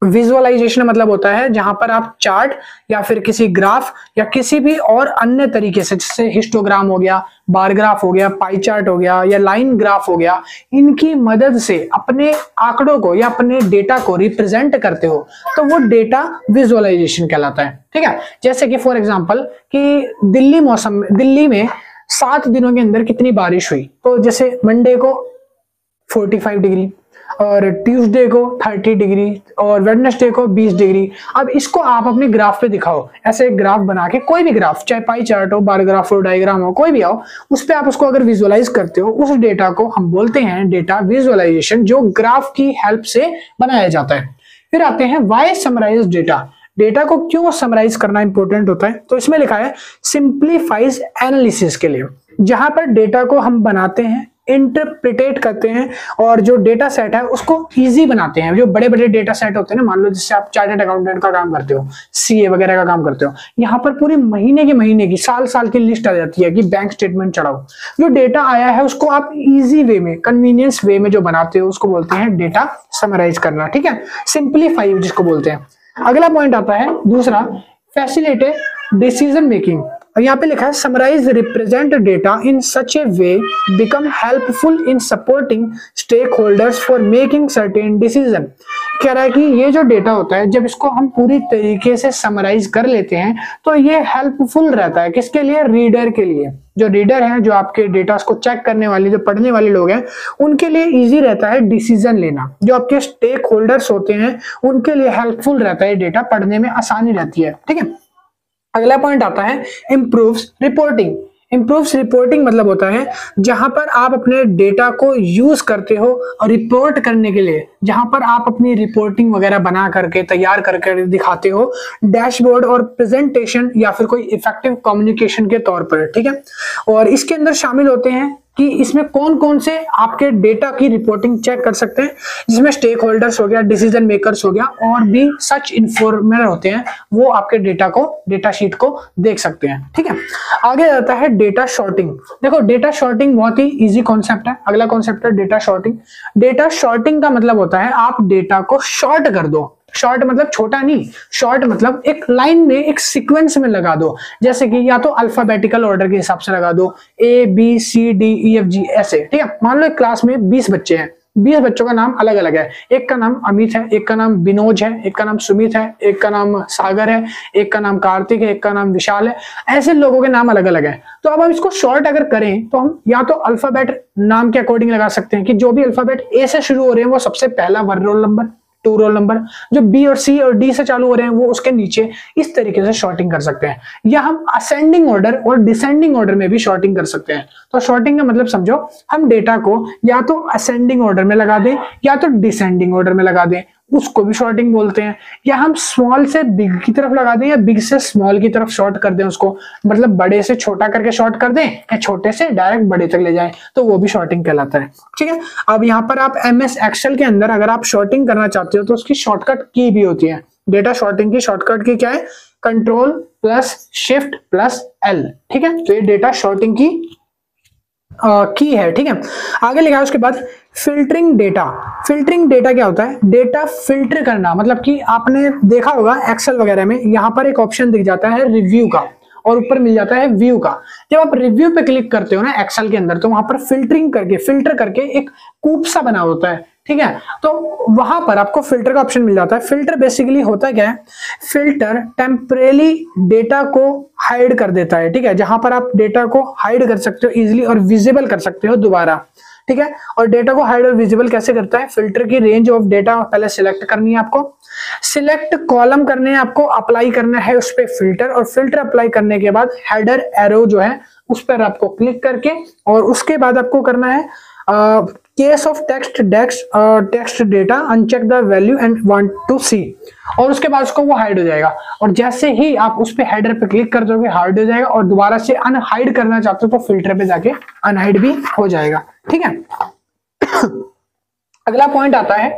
विजुअलाइजेशन मतलब होता है जहां पर आप चार्ट या फिर किसी ग्राफ या किसी भी और अन्य तरीके से, जैसे हिस्टोग्राम हो गया, बार ग्राफ हो गया, पाई चार्ट हो गया या लाइन ग्राफ हो गया, इनकी मदद से अपने आंकड़ों को या अपने डेटा को रिप्रेजेंट करते हो, तो वो डेटा विजुअलाइजेशन कहलाता है। ठीक है, जैसे कि फॉर एग्जांपल कि दिल्ली में 7 दिनों के अंदर कितनी बारिश हुई, तो जैसे मंडे को 45 डिग्री और ट्यूसडे को 30 डिग्री और वेडनेसडे को 20 डिग्री। अब इसको आप अपने ग्राफ पे दिखाओ, ऐसे ग्राफ बना के, कोई भी ग्राफ, चाहे पाई चार्ट हो, बार ग्राफ हो, डायग्राम हो, कोई भी हो, उस पे आप उसको अगर विजुअलाइज करते हो, उस डेटा को हम बोलते हैं डेटा विजुअलाइजेशन, जो ग्राफ की हेल्प से बनाया जाता है। फिर आते हैं वाई समराइज डेटा। डेटा को क्यों समराइज करना इंपॉर्टेंट होता है, तो इसमें लिखा है सिंप्लीफाइज एनालिसिस के लिए, जहां पर डेटा को हम बनाते हैं, इंटरप्रिटेट करते हैं और जो डेटा सेट है उसको इजी बनाते हैं। जो बड़े बड़े डेटा सेट होते हैं ना, मान लो जिससे आप चार्टर्ड अकाउंटेंट का काम करते हो, सीए वगैरह का काम करते हो, यहाँ पर पूरी महीने की साल की लिस्ट आ जाती है कि बैंक स्टेटमेंट चढ़ाओ। जो डेटा आया है उसको आप इजी वे में, कन्वीनियंस वे में जो बनाते हो उसको बोलते हैं डेटा समराइज करना, ठीक है, सिंप्लीफाई जिसको बोलते हैं। अगला पॉइंट आता है दूसरा, फैसिलिटेट डिसीजन मेकिंग। और यहाँ पे लिखा है summarize represent data in such a way become helpful in supporting stakeholders for making certain decision. कह रहा है कि ये जो डेटा होता है जब इसको हम पूरी तरीके से समराइज कर लेते हैं तो ये हेल्पफुल रहता है, किसके लिए, रीडर के लिए। जो रीडर है, जो आपके डेटा को चेक करने वाले, जो पढ़ने वाले लोग हैं, उनके लिए इजी रहता है डिसीजन लेना। जो आपके स्टेक होल्डर्स होते हैं उनके लिए हेल्पफुल रहता है, डेटा पढ़ने में आसानी रहती है, ठीक है। अगला पॉइंट आता है इम्प्रूव्स रिपोर्टिंग। इम्प्रूव्स रिपोर्टिंग मतलब होता है जहां पर आप अपने डेटा को यूज करते हो और रिपोर्ट करने के लिए, जहां पर आप अपनी रिपोर्टिंग वगैरह बना करके तैयार करके दिखाते हो डैशबोर्ड और प्रेजेंटेशन या फिर कोई इफेक्टिव कम्युनिकेशन के तौर पर, ठीक है। और इसके अंदर शामिल होते हैं कि इसमें कौन कौन से आपके डेटा की रिपोर्टिंग चेक कर सकते हैं, जिसमें स्टेक होल्डर्स हो गया, डिसीजन मेकर्स हो गया और भी सच इन्फॉर्मर होते हैं, वो आपके डेटा शीट को देख सकते हैं, ठीक है। आगे आता है डेटा शॉर्टिंग। देखो डेटा शॉर्टिंग बहुत ही इजी कॉन्सेप्ट है। अगला कॉन्सेप्ट है डेटा शॉर्टिंग। डेटा शॉर्टिंग का मतलब होता है आप डेटा को शॉर्ट कर दो। शॉर्ट मतलब छोटा नहीं, शॉर्ट मतलब एक लाइन में, एक सीक्वेंस में लगा दो। जैसे कि या तो अल्फाबेटिकल ऑर्डर के हिसाब से लगा दो, A B C D E F G ऐसे, ठीक है। मान लो एक क्लास में 20 बच्चे हैं, 20 बच्चों का नाम अलग अलग है। एक का नाम अमित है, एक का नाम विनोज है, एक का नाम सुमित है, एक का नाम सागर है, एक का नाम कार्तिक है, एक का नाम विशाल है। ऐसे लोगों के नाम अलग अलग है। तो अब हम इसको शॉर्ट अगर करें तो हम या तो अल्फाबेट नाम के अकॉर्डिंग लगा सकते हैं कि जो भी अल्फाबेट ए से शुरू हो रहे हैं वो सबसे पहला 1 रोल नंबर, 2 रोल नंबर, जो बी और सी और डी से चालू हो रहे हैं वो उसके नीचे, इस तरीके से शॉर्टिंग कर सकते हैं। या हम असेंडिंग ऑर्डर और डिसेंडिंग ऑर्डर में भी शॉर्टिंग कर सकते हैं। तो शॉर्टिंग का मतलब समझो, हम डेटा को या तो असेंडिंग ऑर्डर में लगा दें या तो डिसेंडिंग ऑर्डर में लगा दें, उसको भी शॉर्टिंग बोलते हैं। या हम स्मॉल से बिग की तरफ लगा दें या बिग से स्मॉल की तरफ शॉर्ट कर दें उसको, मतलब बड़े से छोटा करके शॉर्ट कर दें या छोटे से डायरेक्ट बड़े तक ले जाएं, तो वो भी शॉर्टिंग कहलाता है, ठीक है। अब यहाँ पर आप MS एक्सेल के अंदर अगर आप शॉर्टिंग करना चाहते हो तो उसकी शॉर्टकट की भी होती है। डेटा शॉर्टिंग की शॉर्टकट की क्या है, Ctrl+Shift+L, ठीक है। तो ये डेटा शॉर्टिंग की है, ठीक है। आगे लिखा है उसके बाद फिल्टरिंग डेटा। फिल्टरिंग डेटा क्या होता है, डेटा फिल्टर करना। मतलब कि आपने देखा होगा एक्सेल वगैरह में यहाँ पर एक ऑप्शन दिख जाता है रिव्यू का और ऊपर मिल जाता है व्यू का। जब आप रिव्यू पे क्लिक करते हो ना एक्सेल के अंदर, तो वहां पर फिल्टर करके एक कूप सा बना होता है, ठीक है। तो वहां पर आपको फिल्टर का ऑप्शन मिल जाता है। फिल्टर बेसिकली होता क्या है, फिल्टर टेम्परेली डेटा को हाइड कर देता है, ठीक है। जहां पर आप डेटा को हाइड कर सकते हो इजिली और विजिबल कर सकते हो दोबारा, ठीक है। और डेटा को हाइड और विजिबल कैसे करता है, फिल्टर की रेंज ऑफ डेटा पहले सिलेक्ट करनी है आपको, सिलेक्ट कॉलम करने हैं आपको, अप्लाई करना है उस पर फिल्टर, और फिल्टर अप्लाई करने के बाद हेडर एरो जो है उस पर आपको क्लिक करके, और उसके बाद आपको करना है case of text data uncheck the value and want to see, और उसके बाद उसको वो हाइड हो जाएगा। और जैसे ही आप उस पे हेडर पे क्लिक कर दोगे हाइड हो जाएगा, और दोबारा से अनहाइड करना चाहते हो तो फिल्टर पे जाके अनहाइड भी हो जाएगा, ठीक है। अगला पॉइंट आता है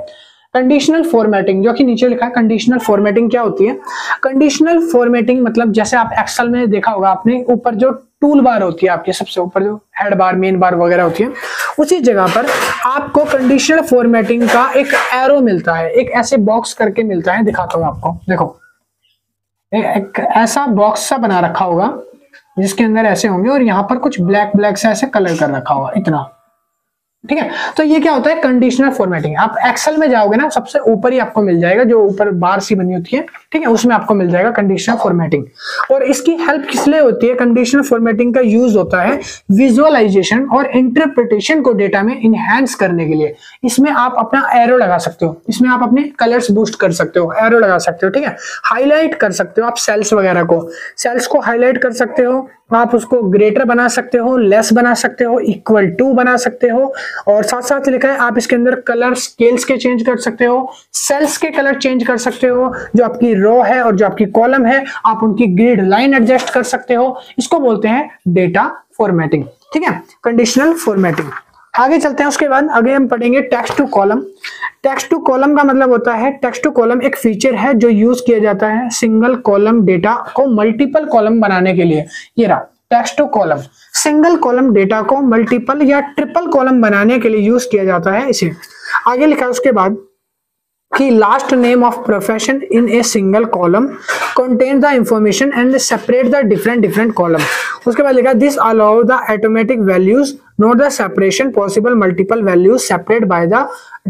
कंडीशनल फॉर्मेटिंग, जो कि नीचे लिखा है। कंडीशनल फॉर्मेटिंग क्या होती है, कंडीशनल फॉर्मेटिंग मतलब जैसे आप एक्सेल में देखा होगा आपने, ऊपर जो टूल बार होती है आपके, सबसे ऊपर जो हेड बार, मेन बार वगैरह होती है, उसी जगह पर आपको कंडीशनल फॉर्मेटिंग का एक एरो मिलता है, एक ऐसे बॉक्स करके मिलता है। दिखाता हूं आपको, देखो एक ऐसा बॉक्स सा बना रखा होगा जिसके अंदर ऐसे होंगे, और यहाँ पर कुछ ब्लैक से ऐसे कलर कर रखा होगा इतना, ठीक है। तो ये क्या होता है, कंडीशनल फॉर्मेटिंग। आप एक्सेल में जाओगे ना, सबसे ऊपर ही आपको मिल जाएगा, जो ऊपर बार सी बनी होती है, ठीक है, उसमें आपको मिल जाएगा कंडीशनल फॉर्मेटिंग। और इसकी हेल्प किस लिए होती है, कंडीशनल फॉर्मेटिंग का यूज होता है विजुअलाइजेशन और इंटरप्रिटेशन को डेटा में इनहेंस करने के लिए। इसमें आप अपना एरो लगा सकते हो, इसमें आप अपने कलर्स बूस्ट कर सकते हो, एरो लगा सकते हो, ठीक है। हाईलाइट कर सकते हो आप सेल्स वगैरह को, सेल्स को हाईलाइट कर सकते हो आप, उसको ग्रेटर बना सकते हो, लेस बना सकते हो, इक्वल टू बना सकते हो, और साथ साथ लिखा है आप इसके अंदर कलर स्केल्स के चेंज कर सकते हो, सेल्स के कलर चेंज कर सकते हो, जो आपकी रो है और जो आपकी कॉलम है आप उनकी ग्रिड लाइन एडजस्ट कर सकते हो। इसको बोलते हैं डेटा फॉर्मेटिंग, ठीक है, कंडीशनल फॉर्मेटिंग। आगे चलते हैं, उसके बाद आगे हम पढ़ेंगे text to column. Text to column का मतलब होता है, टेक्स्ट टू कॉलम एक फीचर है जो यूज किया जाता है सिंगल कॉलम डेटा को मल्टीपल कॉलम बनाने के लिए। ये रहा text to column, single column data को मल्टीपल या ट्रिपल कॉलम बनाने के लिए यूज किया जाता है इसे। आगे लिखा है उसके बाद कि last name of profession in a single column contain the information and separate the different column। उसके बाद लिखा this allow the automatic values not the separation possible multiple values separate by the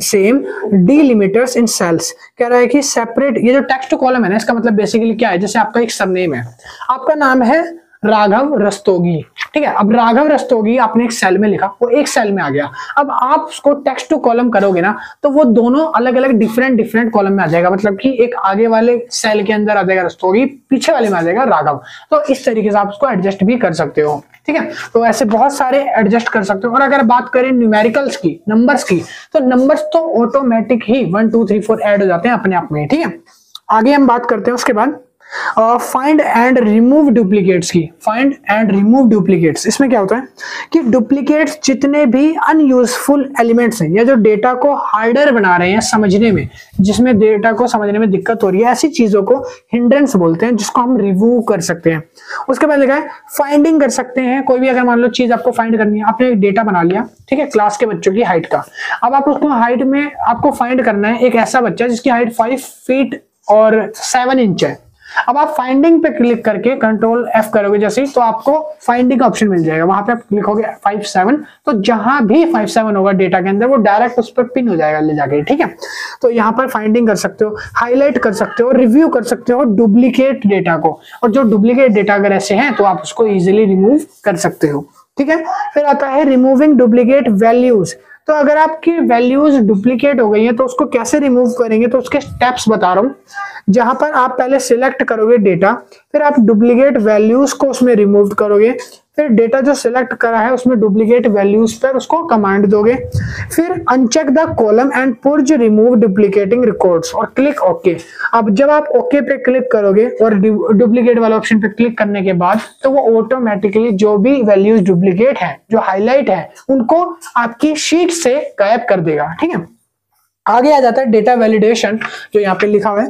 same delimiters in cells। कह रहा है कि separate, ये जो text column है ना, इसका मतलब बेसिकली क्या है, जैसे आपका एक सरनेम है, आपका नाम है राघव रस्तोगी, ठीक है। अब राघव रस्तोगी आपने एक सेल में लिखा, वो एक सेल में आ गया। अब आप उसको टेक्स्ट टू कॉलम करोगे ना, तो वो दोनों अलग अलग डिफरेंट कॉलम में आ जाएगा। मतलब कि एक आगे वाले सेल के अंदर आ जाएगा रस्तोगी, पीछे वाले में आ जाएगा राघव। तो इस तरीके से आप उसको एडजस्ट भी कर सकते हो, ठीक है। तो ऐसे बहुत सारे एडजस्ट कर सकते हो। और अगर बात करें न्यूमेरिकल्स की, नंबर्स की, तो नंबर्स तो ऑटोमेटिक ही 1 2 3 4 ऐड हो जाते हैं अपने आप में, ठीक है। आगे हम बात करते हैं उसके बाद फाइंड एंड रिमूव डुप्लीकेट्स की। फाइंड एंड रिमूव डुप्लीकेट्स, इसमें क्या होता है कि डुप्लीकेट्स जितने भी अनयूजफुल एलिमेंट्स हैं या जो डेटा को हार्डर बना रहे हैं समझने में, जिसमें डेटा को समझने में दिक्कत हो रही है, ऐसी चीजों को हिंड्रेंस बोलते हैं, जिसको हम रिमूव कर सकते हैं। उसके बाद लिखा है फाइंडिंग कर सकते हैं। कोई भी अगर मान लो चीज आपको फाइंड करनी है, आपने एक डेटा बना लिया, ठीक है, क्लास के बच्चों की हाइट का। अब आप उसको हाइट में आपको फाइंड करना है एक ऐसा बच्चा जिसकी हाइट 5 फीट और 7 इंच है। अब आप फाइंडिंग पे क्लिक करके कंट्रोल F करोगे जैसे ही, तो आपको फाइंडिंग का ऑप्शन मिल जाएगा। वहां पे आप लिखोगे 5 7, तो जहां भी 5 7 होगा डेटा के अंदर, वो डायरेक्ट उस पर पिन हो जाएगा ले जाके, ठीक है। तो यहाँ पर फाइंडिंग कर सकते हो, हाईलाइट कर सकते हो, रिव्यू कर सकते हो डुप्लीकेट डेटा को। और जो डुप्लीकेट डेटा अगर ऐसे हैं तो आप उसको इजिली रिमूव कर सकते हो, ठीक है। फिर आता है रिमूविंग डुप्लीकेट वैल्यूज। तो अगर आपकी वैल्यूज डुप्लीकेट हो गई है तो उसको कैसे रिमूव करेंगे, तो उसके स्टेप्स बता रहा हूं। जहां पर आप पहले सिलेक्ट करोगे डेटा, फिर आप डुप्लीकेट वैल्यूज को उसमें रिमूव करोगे, फिर डेटा जो सिलेक्ट करा है उसमें डुप्लीकेट वैल्यूज पर उसको कमांड दोगे, फिर uncheck the column and purge remove duplicating records और क्लिक ओके। अब जब आप ओके पे क्लिक करोगे और डुप्लीकेट वाले ऑप्शन पे क्लिक करने के बाद, तो वो ऑटोमेटिकली जो भी वैल्यूज डुप्लीकेट है, जो हाईलाइट है, उनको आपकी शीट से गायब कर देगा, ठीक है। आगे आ जाता है डेटा वैलिडेशन, जो यहाँ पे लिखा हुआ है।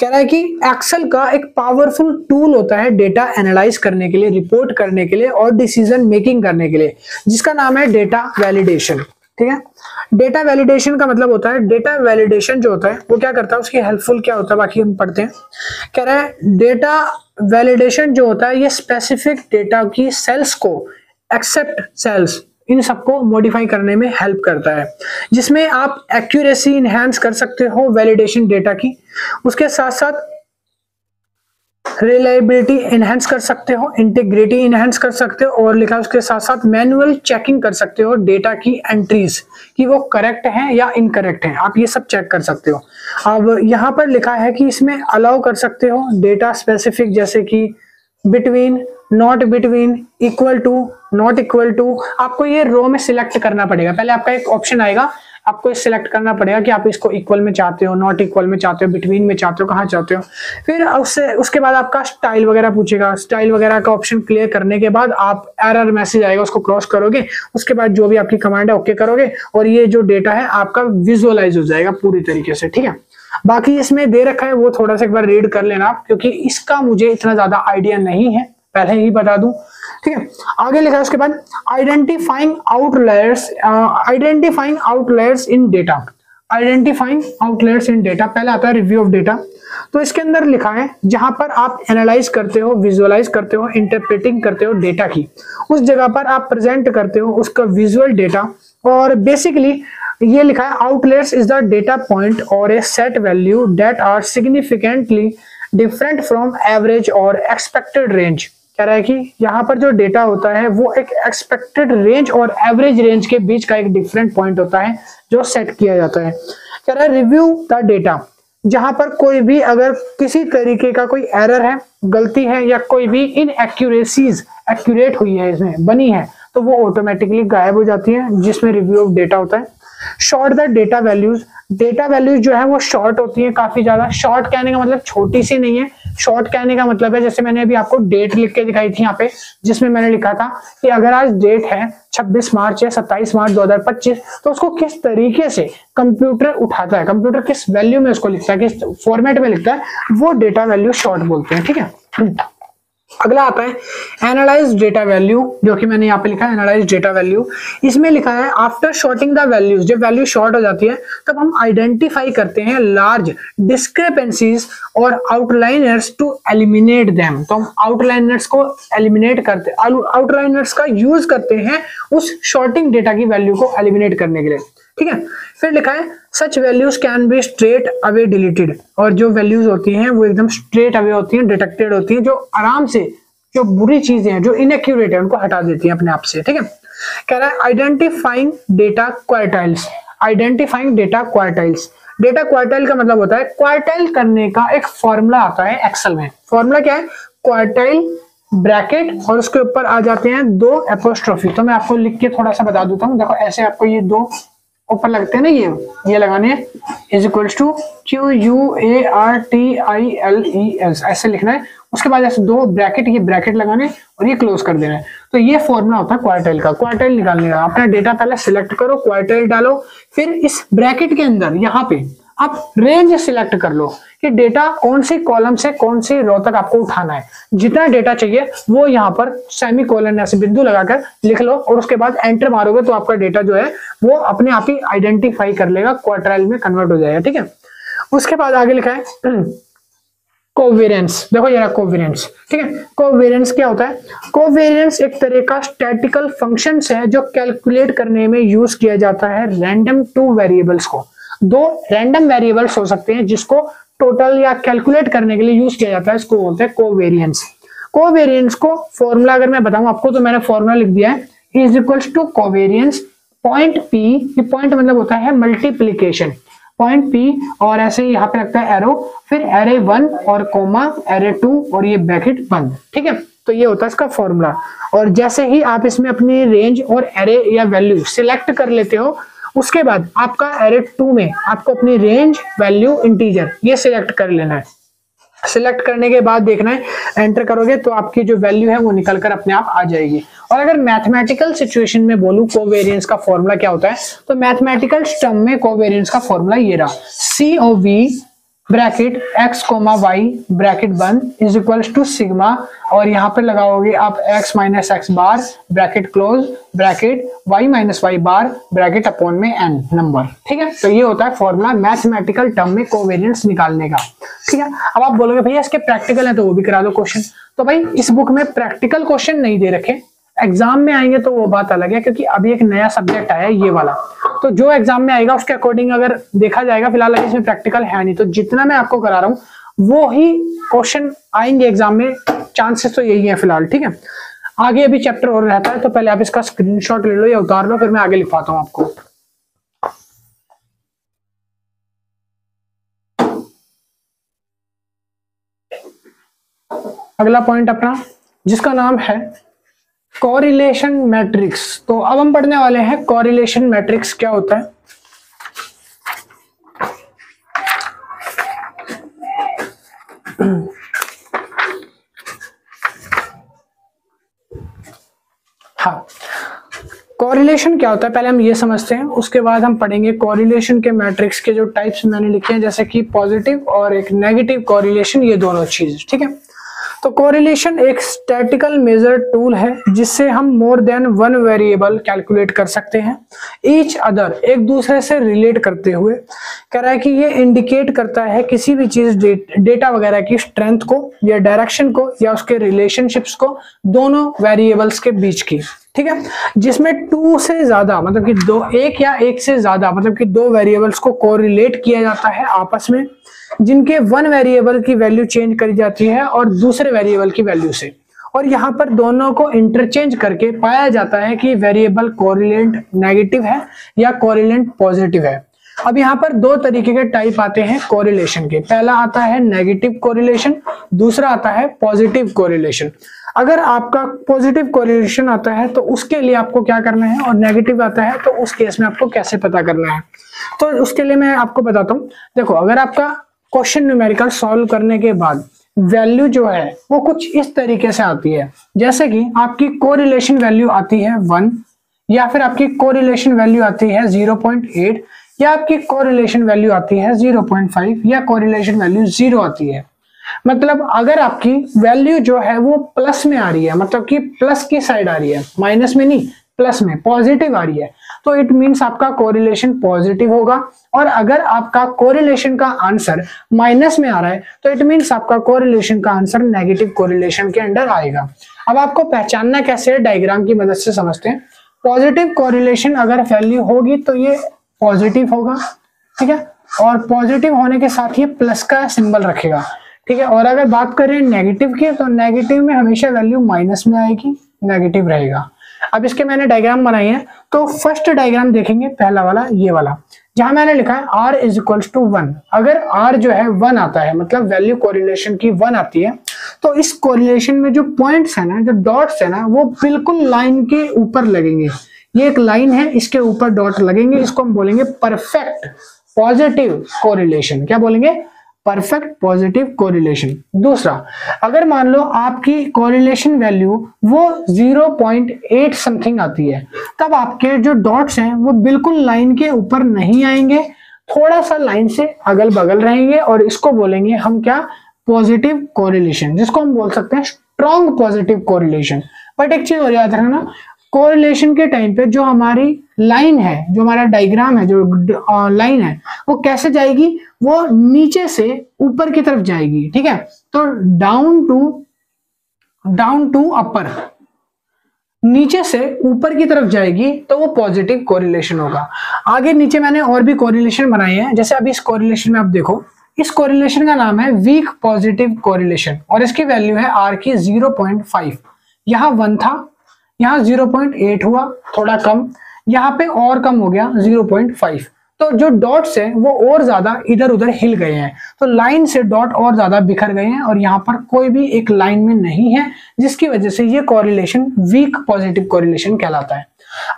कह रहा है कि एक्सेल का एक पावरफुल टूल होता है डेटा एनालाइज करने के लिए, रिपोर्ट करने के लिए और डिसीजन मेकिंग करने के लिए, जिसका नाम है डेटा वैलिडेशन, ठीक है। डेटा वैलिडेशन का मतलब होता है, डेटा वैलिडेशन जो होता है वो क्या करता है, उसकी हेल्पफुल क्या होता है, बाकी हम पढ़ते हैं। कह रहा है डेटा वैलिडेशन जो होता है ये स्पेसिफिक डेटा की सेल्स को, एक्सेप्ट सेल्स, इन सबको मॉडिफाई करने में हेल्प करता है, जिसमें आप एक्यूरेसी इनहेंस कर सकते हो वैलिडेशन डेटा की, उसके साथ साथ रिलायबिलिटी इनहेंस कर सकते हो, इंटीग्रिटी इनहेंस कर सकते हो, और लिखा उसके साथ साथ मैनुअल चेकिंग कर सकते हो डेटा की एंट्रीज कि वो करेक्ट हैं या इनकरेक्ट हैं, आप ये सब चेक कर सकते हो। अब यहाँ पर लिखा है कि इसमें अलाउ कर सकते हो डेटा स्पेसिफिक, जैसे कि between, not between, equal to, not equal to. आपको ये रो में सिलेक्ट करना पड़ेगा। पहले आपका एक ऑप्शन आएगा, आपको इस सिलेक्ट करना पड़ेगा कि आप इसको इक्वल में चाहते हो, नॉट इक्वल में चाहते हो, बिटवीन में चाहते हो, कहाँ चाहते हो। फिर उसके बाद आपका स्टाइल वगैरह पूछेगा। स्टाइल वगैरह का ऑप्शन क्लियर करने के बाद आप एरर मैसेज आएगा, उसको क्रॉस करोगे, उसके बाद जो भी आपकी कमांड है ओके करोगे, और ये जो डेटा है आपका विजुअलाइज हो जाएगा पूरी तरीके से, ठीक है। बाकी इसमें दे रखा है वो थोड़ा सा एक बार रीड कर लेना, क्योंकि इसका मुझे इतना ज्यादा आइडिया नहीं है, पहले ही बता दूं, ठीक है। आगे लिखा है उसके बाद आइडेंटिफाइंग आउटलायर्स, आइडेंटिफाइंग आउटलायर्स इन डेटा, आइडेंटिफाइंग आउटलायर्स इन डेटा। पहले आता है रिव्यू ऑफ डेटा। तो इसके अंदर लिखा है जहां पर आप एनालाइज करते हो, विजुअलाइज करते हो, इंटरप्रेटिंग करते हो डेटा की, उस जगह पर आप प्रेजेंट करते हो उसका विजुअल डेटा। और बेसिकली ये लिखा है outliers is the data point और a set value that are significantly different from average और एक्सपेक्टेड रेंज। कह रहा है कि यहाँ पर जो डेटा होता है वो एक एक्सपेक्टेड रेंज और एवरेज रेंज के बीच का एक डिफरेंट पॉइंट होता है जो सेट किया जाता है। कह रहा है रिव्यू द डेटा, जहां पर कोई भी अगर किसी तरीके का कोई एरर है, गलती है, या कोई भी इनएक्यूरेसीज एक्यूरेट हुई है, इसमें बनी है, तो वो ऑटोमेटिकली गायब हो जाती है, जिसमें रिव्यू ऑफ डेटा होता है। Short the data values, data values जो है वो शॉर्ट होती है काफी ज्यादा। शॉर्ट कहने का मतलब छोटी सी नहीं है, शॉर्ट कहने का मतलब है जैसे मैंने अभी आपको डेट लिख के दिखाई थी यहाँ पे, जिसमें मैंने लिखा था कि अगर आज डेट है 26 मार्च या 27 मार्च 2025, तो उसको किस तरीके से कंप्यूटर उठाता है, कंप्यूटर किस वैल्यू में उसको लिखता है, किस फॉर्मेट में लिखता है, वो डेटा वैल्यू शॉर्ट बोलते हैं। ठीक है। अगला आता है एनालाइज डेटा वैल्यू, जो कि मैंने यहाँ पे लिखा है एनालाइज डेटा वैल्यू। इसमें लिखा है आफ्टर शॉर्टिंग द वैल्यूज, जब वैल्यू शॉर्ट हो जाती है तब हम आइडेंटिफाई करते हैं लार्ज डिस्क्रिपेंसीज और आउटलाइनर्स टू एलिमिनेट देम। तो हम आउटलाइनर्स को एलिमिनेट करते, आउटलाइनर्स का यूज करते हैं उस शॉर्टिंग डेटा की वैल्यू को एलिमिनेट करने के लिए। ठीक है। फिर लिखा है such values can be straight away deleted, और जो वैल्यूज होती हैं वो एकदम स्ट्रेट अवे होती हैं, डिटेक्टेड होती हैं, जो आराम से जो बुरी चीजें हैं, जो इनएक्यूरेट है, उनको हटा देती हैं अपने आप से। ठीक है। कह रहा है identifying data quartiles, identifying data quartiles. Data quartile का मतलब होता है, क्वार्टाइल करने का एक फॉर्मूला आता है एक्सेल में। फॉर्मूला क्या है? क्वार्टाइल ब्रैकेट और उसके ऊपर आ जाते हैं 2 एपोस्ट्रोफी। तो मैं आपको लिख के थोड़ा सा बता देता हूँ। देखो ऐसे आपको ये 2 ऊपर लगते हैं ना, ये लगाने हैं, इज इक्वल्स टू QUARTILES, ऐसे लिखना है। उसके बाद ऐसे 2 ब्रैकेट, ये ब्रैकेट लगाने और ये क्लोज कर देना है। तो ये फॉर्मूला होता है क्वार्टाइल का। क्वार्टाइल निकालने का अपना डेटा पहले सिलेक्ट करो, क्वार्टाइल डालो, फिर इस ब्रैकेट के अंदर यहाँ पे आप रेंज सिलेक्ट कर लो कि डेटा कौन सी कॉलम से कौन सी रो तक आपको उठाना है। जितना डेटा चाहिए वो यहाँ पर सेमी कोलन ऐसे बिंदु लगाकर लिख लो, और उसके बाद एंटर मारोगे तो आपका डेटा जो है वो अपने आप ही आइडेंटिफाई कर लेगा, क्वार्टाइल में कन्वर्ट हो जाएगा। ठीक है। उसके बाद आगे लिखा है कोवेरिएंस। देखो ये रहा कोवेरिएंस। ठीक है। कोवेरिएंस क्या होता है? कोवेरिएंस एक तरह का स्टैटिकल फंक्शन है जो कैलकुलेट करने में यूज किया जाता है रैंडम 2 वेरिएबल्स को। 2 रैंडम वेरिएबल्स हो सकते हैं जिसको टोटल या कैलकुलेट करने के लिए यूज किया जाता है, इसको बोलते हैं कोवेरिएंस। कोवेरिएंस को फॉर्मूला अगर मैं बताऊं आपको, तो मैंने फॉर्मूला लिख दिया है, is equals to covariance point P, ये पॉइंट मतलब होता है मल्टीप्लीकेशन, पॉइंट P, और ऐसे यहाँ पे लगता है एरो, फिर एरे 1 और कोमा एरे 2 और ये ब्रैकेट बंद। ठीक है। तो ये होता है इसका फॉर्मूला। और जैसे ही आप इसमें अपनी रेंज और एरे या वैल्यू सिलेक्ट कर लेते हो, उसके बाद आपका एरे 2 में आपको अपनी रेंज, वैल्यू, इंटीजर ये सिलेक्ट कर लेना है। सिलेक्ट करने के बाद देखना है, एंटर करोगे तो आपकी जो वैल्यू है वो निकल कर अपने आप आ जाएगी। और अगर मैथमेटिकल सिचुएशन में बोलूं कोवेरिएंस का फॉर्मूला क्या होता है, तो मैथमेटिकल टर्म में कोवेरिएंस का फॉर्मूला ये रहा, COV bracket x, y bracket बंद इज इक्वल्स टू सिग्मा, और यहाँ पे लगाओगे आप x minus X bar bracket close bracket y minus Y bar bracket upon में n नंबर। ठीक है। तो ये होता है फॉर्मूला मैथमेटिकल टर्म में कोवेरिएंस निकालने का। ठीक है। अब आप बोलोगे भैया इसके प्रैक्टिकल है तो वो भी करा दो क्वेश्चन। तो भाई इस बुक में प्रैक्टिकल क्वेश्चन नहीं दे रखे, एग्जाम में आएंगे तो वो बात अलग है, क्योंकि अभी एक नया सब्जेक्ट आया है ये वाला। तो जो एग्जाम में आएगा उसके अकॉर्डिंग अगर देखा जाएगा, फिलहाल अभी इसमें प्रैक्टिकल है नहीं, तो जितना मैं आपको करा रहा हूँ वो ही क्वेश्चन आएंगे एग्जाम में, चांसेस तो यही है फिलहाल। ठीक है। आगे अभी चैप्टर और रहता है, तो पहले आप इसका स्क्रीनशॉट ले लो या उतार लो, फिर मैं आगे लिखवाता हूँ आपको। अगला पॉइंट अपना जिसका नाम है कोरिलेशन मैट्रिक्स। तो अब हम पढ़ने वाले हैं कोरिलेशन मैट्रिक्स क्या होता है। हाँ, कोरिलेशन क्या होता है पहले हम ये समझते हैं, उसके बाद हम पढ़ेंगे कोरिलेशन के मैट्रिक्स के जो टाइप्स मैंने लिखे हैं, जैसे कि पॉजिटिव और एक नेगेटिव कोरिलेशन, ये दोनों चीज। ठीक है। तो कोरिलेशन एक स्टैटिकल मेजर टूल है जिससे हम मोर देन 1 वेरिएबल कैलकुलेट कर सकते हैं, ईच अदर एक दूसरे से रिलेट करते हुए। कह रहा है कि ये इंडिकेट करता है किसी भी चीज डेटा वगैरह की स्ट्रेंथ को या डायरेक्शन को या उसके रिलेशनशिप्स को दोनों वेरिएबल्स के बीच की। ठीक है। जिसमें 2 से ज्यादा मतलब कि 2, 1 या 1 से ज्यादा मतलब कि 2 वेरिएबल्स को कोरिलेट किया जाता है आपस में, जिनके 1 वेरिएबल की वैल्यू चेंज करी जाती है और दूसरे वेरिएबल की वैल्यू से, और यहाँ पर दोनों को इंटरचेंज करके पाया जाता है कि वेरिएबल कोरिलेंट नेगेटिव है या कोरिलेंट पॉजिटिव है। अब यहाँ पर दो तरीके के टाइप आते हैं कोरिलेशन के। पहला आता है नेगेटिव कोरिलेशन, दूसरा आता है पॉजिटिव कोरिलेशन। अगर आपका पॉजिटिव कोरिलेशन आता है तो उसके लिए आपको क्या करना है, और नेगेटिव आता है तो उस केस में आपको कैसे पता करना है, तो उसके लिए मैं आपको बताता हूँ। देखो, अगर आपका क्वेश्चन न्यूमेरिकल सॉल्व करने के बाद वैल्यू जो है वो कुछ इस तरीके से आती है, जैसे कि आपकी कोरिलेशन वैल्यू आती है 1, या फिर आपकी कोरिलेशन वैल्यू आती है 0.8, या आपकी कोरिलेशन वैल्यू आती है 0.5, या कोरिलेशन वैल्यू 0 आती है। मतलब अगर आपकी वैल्यू जो है वो प्लस में आ रही है, मतलब कि प्लस की साइड आ रही है, माइनस में नहीं, प्लस में, पॉजिटिव आ रही है, तो इट मींस आपका कोरिलेशन पॉजिटिव होगा। और अगर आपका कोरिलेशन का आंसर माइनस में आ रहा है तो इट मींस आपका कोरिलेशन का आंसर नेगेटिव कोरिलेशन के अंडर आएगा। अब आपको पहचानना कैसे है, डायग्राम की मदद से समझते हैं। पॉजिटिव कोरिलेशन अगर वैल्यू होगी तो ये पॉजिटिव होगा, ठीक है, और पॉजिटिव होने के साथ ये प्लस का सिंबल रखेगा, ठीक है। और अगर बात करें नेगेटिव की, तो नेगेटिव में हमेशा वैल्यू माइनस में आएगी, नेगेटिव रहेगा। अब इसके मैंने डायग्राम बनाई है, तो फर्स्ट डायग्राम देखेंगे, पहला वाला, ये वाला, जहां मैंने लिखा है r इज इक्वल्स टू 1। अगर r जो है 1 आता है, मतलब वैल्यू कोरिलेशन की 1 आती है, तो इस कोरिलेशन में जो पॉइंट्स है ना, जो डॉट्स है ना, वो बिल्कुल लाइन के ऊपर लगेंगे। ये एक लाइन है, इसके ऊपर डॉट लगेंगे, इसको हम बोलेंगे परफेक्ट पॉजिटिव कोरिलेशन। क्या बोलेंगे? Perfect positive correlation. दूसरा, अगर मान लो आपकी कोरिलेशन वैल्यू वो 0.8 समथिंग आती है, तब आपके जो डॉट्स हैं वो बिल्कुल लाइन के ऊपर नहीं आएंगे, थोड़ा सा लाइन से अगल बगल रहेंगे, और इसको बोलेंगे हम क्या? पॉजिटिव कोरिलेशन, जिसको हम बोल सकते हैं स्ट्रॉन्ग पॉजिटिव कोरिलेशन। बट एक चीज और याद रखना, कोरिलेशन के टाइम पे जो हमारी लाइन है, जो हमारा डायग्राम है, जो लाइन है, वो कैसे जाएगी? वो नीचे से ऊपर की तरफ जाएगी, ठीक है। तो डाउन टू अपर, नीचे से ऊपर की तरफ जाएगी, तो वो पॉजिटिव कोरिलेशन होगा। आगे नीचे मैंने और भी कोरिलेशन बनाए हैं, जैसे अभी इस कोरिलेशन में आप देखो, इस कोरिलेशन का नाम है वीक पॉजिटिव कोरिलेशन, और इसकी वैल्यू है r की 0.5। यहाँ 1 था, यहाँ 0.8 हुआ, थोड़ा कम, यहाँ पे और कम हो गया 0.5। तो जो डॉट्स है वो और ज्यादा इधर उधर हिल गए हैं, तो लाइन से डॉट और ज्यादा बिखर गए हैं, और यहाँ पर कोई भी एक लाइन में नहीं है, जिसकी वजह से ये कोरिलेशन वीक पॉजिटिव कोरिलेशन कहलाता है।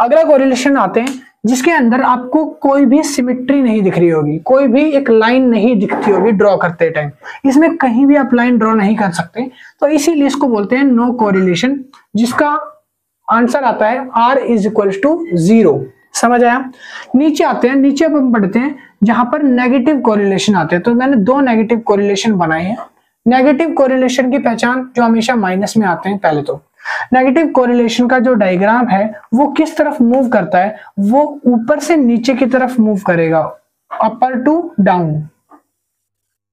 अगला कोरिलेशन आते हैं जिसके अंदर आपको कोई भी सिमेट्री नहीं दिख रही होगी, कोई भी एक लाइन नहीं दिखती होगी ड्रॉ करते टाइम, इसमें कहीं भी आप लाइन ड्रॉ नहीं कर सकते, तो इसीलिए इसको बोलते हैं नो कोरिलेशन, जिसका आंसर आता है r इज इक्वल टू 0। समझ आया? नीचे आते हैं, नीचे अब हम पढ़ते हैं जहां पर नेगेटिव कोरिलेशन आते हैं। तो मैंने 2 नेगेटिव कोरिलेशन बनाए हैं। नेगेटिव कोरिलेशन की पहचान, जो हमेशा माइनस में आते हैं। पहले तो नेगेटिव कोरिलेशन का जो डायग्राम है वो किस तरफ मूव करता है? वो ऊपर से नीचे की तरफ मूव करेगा, अपर टू डाउन,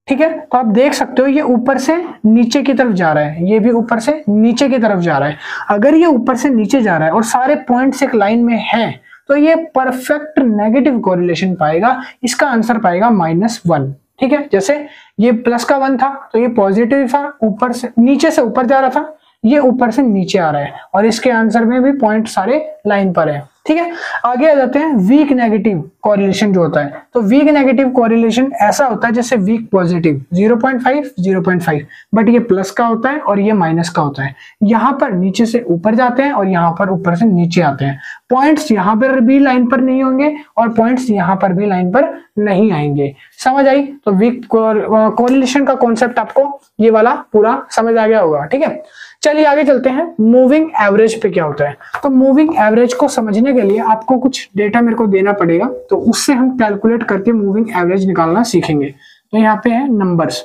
ठीक है। तो आप देख सकते हो ये ऊपर से नीचे की तरफ जा रहा है, ये भी ऊपर से नीचे की तरफ जा रहा है। अगर ये ऊपर से नीचे जा रहा है और सारे पॉइंट्स एक लाइन में हैं, तो ये परफेक्ट नेगेटिव कोरिलेशन पाएगा। इसका आंसर पाएगा -1, ठीक है। जैसे ये प्लस का 1 था तो ये पॉजिटिव था, ऊपर से नीचे से ऊपर जा रहा था, ये ऊपर से नीचे आ रहा है, और इसके आंसर में भी पॉइंट सारे लाइन पर है, ठीक है। आगे आ जाते हैं वीक नेगेटिव कोरिलेशन जो होता है। तो वीक नेगेटिव कोरिलेशन ऐसा होता है जैसे वीक पॉजिटिव 0.5 0.5, बट ये प्लस का होता है और ये माइनस का होता है। यहाँ पर नीचे से ऊपर जाते हैं और यहाँ पर ऊपर से नीचे आते हैं। पॉइंट्स यहाँ पर भी लाइन पर नहीं होंगे और पॉइंट्स यहाँ पर भी लाइन पर नहीं आएंगे। समझ आई? तो वीक कोरिलेशन का कॉन्सेप्ट आपको ये वाला पूरा समझ आ गया होगा, ठीक है। चलिए आगे चलते हैं, मूविंग एवरेज पे क्या होता है। तो मूविंग एवरेज को समझने के लिए आपको कुछ डेटा मेरे को देना पड़ेगा, तो उससे हम कैलकुलेट करके मूविंग एवरेज निकालना सीखेंगे। तो यहाँ पे है नंबर्स,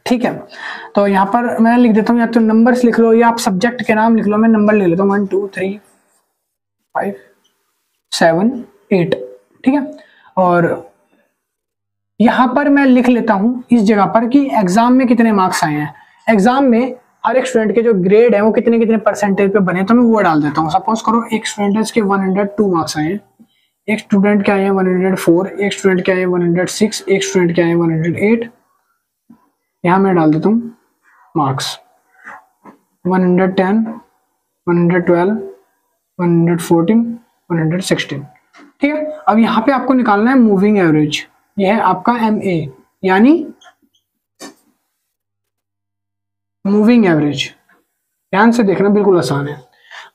ठीक है। तो यहाँ पर मैं लिख देता हूँ, या तो नंबर्स लिख लो या आप सब्जेक्ट के नाम लिख लो। मैं नंबर ले लेता हूँ 1 2 3 5 7 8, ठीक है। और यहाँ पर मैं लिख लेता हूँ इस जगह पर कि एग्जाम में कितने मार्क्स आए हैं। एग्जाम में हर एक स्टूडेंट के जो ग्रेड है वो कितने कितने परसेंटेज पे बने, तो मैं वो डाल देता हूँ। सपोज करो एक स्टूडेंट के 102 मार्क्स आए हैं, एक स्टूडेंट के आए हैं 104, एक स्टूडेंट के आए हैं 106, एक स्टूडेंट के आए हैं 108। यहाँ मैं डाल देता हूँ मार्क्स 110, 112, 114, 116, ठीक है। अब यहाँ पे आपको निकालना है मूविंग एवरेज, यह है आपका MA यानी मूविंग एवरेज। ध्यान से देखना, बिल्कुल आसान है।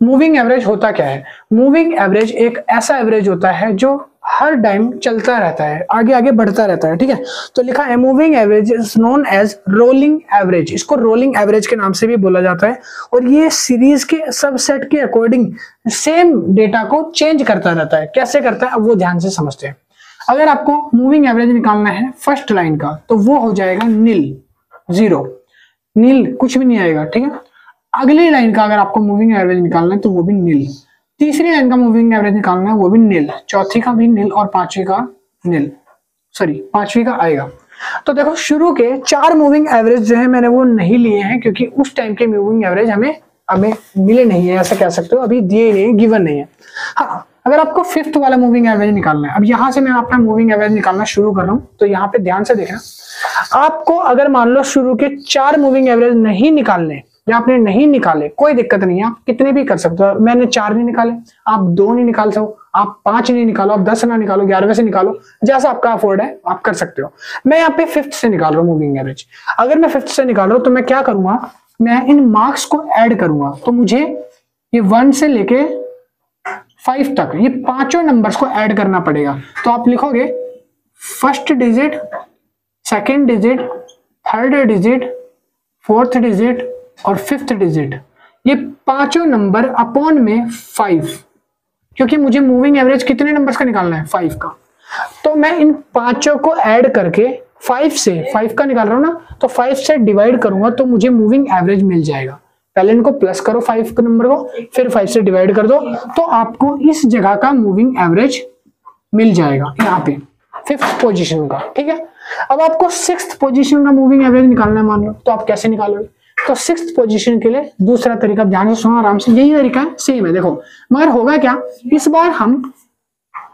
मूविंग एवरेज होता क्या है? मूविंग एवरेज एक ऐसा एवरेज होता है जो हर टाइम चलता रहता है, आगे आगे बढ़ता रहता है, ठीक है। तो लिखा है moving average is known as rolling average, इसको रोलिंग एवरेज के नाम से भी बोला जाता है। और ये सीरीज के सबसेट के अकॉर्डिंग सेम डेटा को चेंज करता रहता है। कैसे करता है अब वो ध्यान से समझते हैं। अगर आपको मूविंग एवरेज निकालना है फर्स्ट लाइन का तो वो हो जाएगा नील, 0, नील, कुछ भी नहीं आएगा, ठीक है। अगली लाइन का अगर आपको मूविंग एवरेज निकालना है तो वो भी नील, तीसरी लाइन का मूविंग एवरेज निकालना है वो भी नील, चौथी का भी नील और पांचवी का नील, सॉरी पांचवी का आएगा। तो देखो शुरू के 4 मूविंग एवरेज जो है मैंने वो नहीं लिए हैं क्योंकि उस टाइम के मूविंग एवरेज हमें मिले नहीं है, ऐसा कह सकते हो, अभी दिए नहीं, गिवन नहीं है। हाँ, अगर आपको 5th वाला मूविंग एवरेज निकालना है, अब यहां से मैं अपना मूविंग एवरेज निकालना शुरू कर रहा हूं, तो यहाँ पे ध्यान से देखना। आपको अगर मान लो शुरू के 4 मूविंग एवरेज नहीं निकालने या आपने नहीं निकाले, कोई दिक्कत नहीं है, आप कितने भी कर सकते हो। मैंने 4 नहीं निकाले, आप 2 नहीं निकाल सको, आप 5 नहीं निकालो, आप 10 ना निकालो, 11वें से निकालो, जैसा आपका अफोर्ड है आप कर सकते हो। मैं यहाँ पे 5th से निकाल रहा हूँ मूविंग एवरेज। अगर मैं 5th से निकाल रहा हूँ तो मैं क्या करूंगा, मैं इन मार्क्स को ऐड करूंगा। तो मुझे ये 1 से लेके 5 तक ये पांचों नंबर्स को ऐड करना पड़ेगा। तो आप लिखोगे first digit, second digit, third digit, fourth digit और 5th डिजिट, ये पांचों नंबर अपॉन में 5, क्योंकि मुझे मूविंग एवरेज कितने नंबर्स का निकालना है, 5 का। तो मैं इन पांचों को ऐड करके 5 का निकाल रहा हूं ना, तो 5 से डिवाइड करूंगा तो मुझे मूविंग एवरेज मिल जाएगा। पहले इनको प्लस करो 5 के नंबर को, फिर 5 से डिवाइड कर दो, तो आपको इस जगह का मूविंग एवरेज मिल जाएगा यहाँ पे 5th पोजीशन का, ठीक है। अब आपको 6th पोजीशन का मूविंग एवरेज निकालना है मान लो, तो आप कैसे निकालोगे? तो 6th पोजीशन के लिए दूसरा तरीका, ध्यान से सुनो आराम से, यही तरीका है, सेम है। देखो मगर होगा क्या, इस बार हम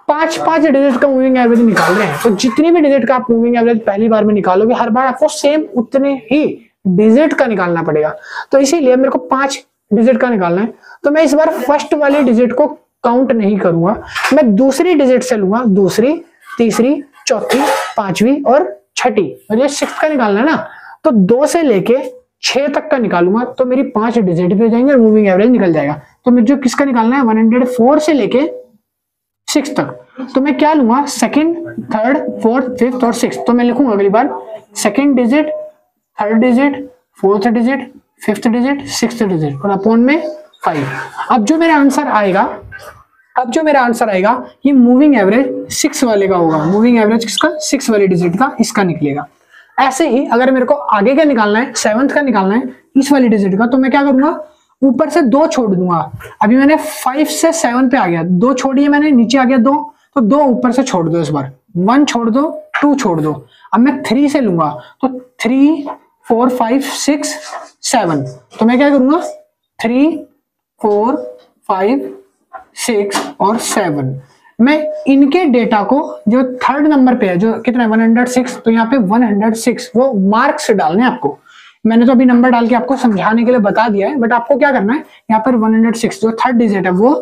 5 डिजिट का मूविंग एवरेज निकाल रहे हैं, तो जितनी भी डिजिट का आप मूविंग एवरेज पहली बार में निकालोगे, हर बार आपको सेम उतने ही डिजिट का निकालना पड़ेगा। तो इसीलिए मेरे को 5 डिजिट का निकालना है, तो मैं इस बार फर्स्ट वाली डिजिट को काउंट नहीं करूंगा, मैं दूसरी डिजिट से लूंगा, दूसरी, तीसरी, चौथी, पांचवी और छठी, मुझे 6th का निकालना है ना, तो 2 से लेके 6 तक का निकालूंगा तो मेरी 5 डिजिट भी हो जाएंगे और मूविंग एवरेज निकल जाएगा। तो मुझे किसका निकालना है, 104 से लेके 6 तक, तो मैं क्या लूंगा, सेकंड, थर्ड, फोर्थ, 5th और 6th। तो मैं लिखूंगा अगली बार second digit, third digit, fourth digit, 5th digit, 6th digit और अपॉन में 5। अब जो मेरा आंसर आएगा ये मूविंग एवरेज 6 वाले का होगा। मूविंग एवरेज किसका, 6 वाली डिजिट का, इसका निकलेगा। ऐसे ही अगर मेरे को आगे का निकालना है, 7th का निकालना है इस वाली डिजिट का, तो मैं क्या करूंगा, ऊपर से 2 छोड़ दूंगा। अभी मैंने 5 से 7 पे आ गया, 2 छोड़िए मैंने, नीचे आ गया 2, तो 2 ऊपर से छोड़ दो, इस बार 1 छोड़ दो, 2 छोड़ दो। अब मैं 3 से लूंगा, तो 3, 4, 5, 6, 7, तो मैं क्या करूंगा, 3, 4, 5, 6 और 7, मैं इनके डेटा को जो थर्ड नंबर पे है, जो कितना है 106, तो यहाँ पे 106 वो मार्क्स डालने हैं आपको। मैंने तो अभी नंबर डाल के आपको समझाने के लिए बता दिया है, बट आपको क्या करना है, यहाँ पर 106 जो थर्ड डिजिट है वो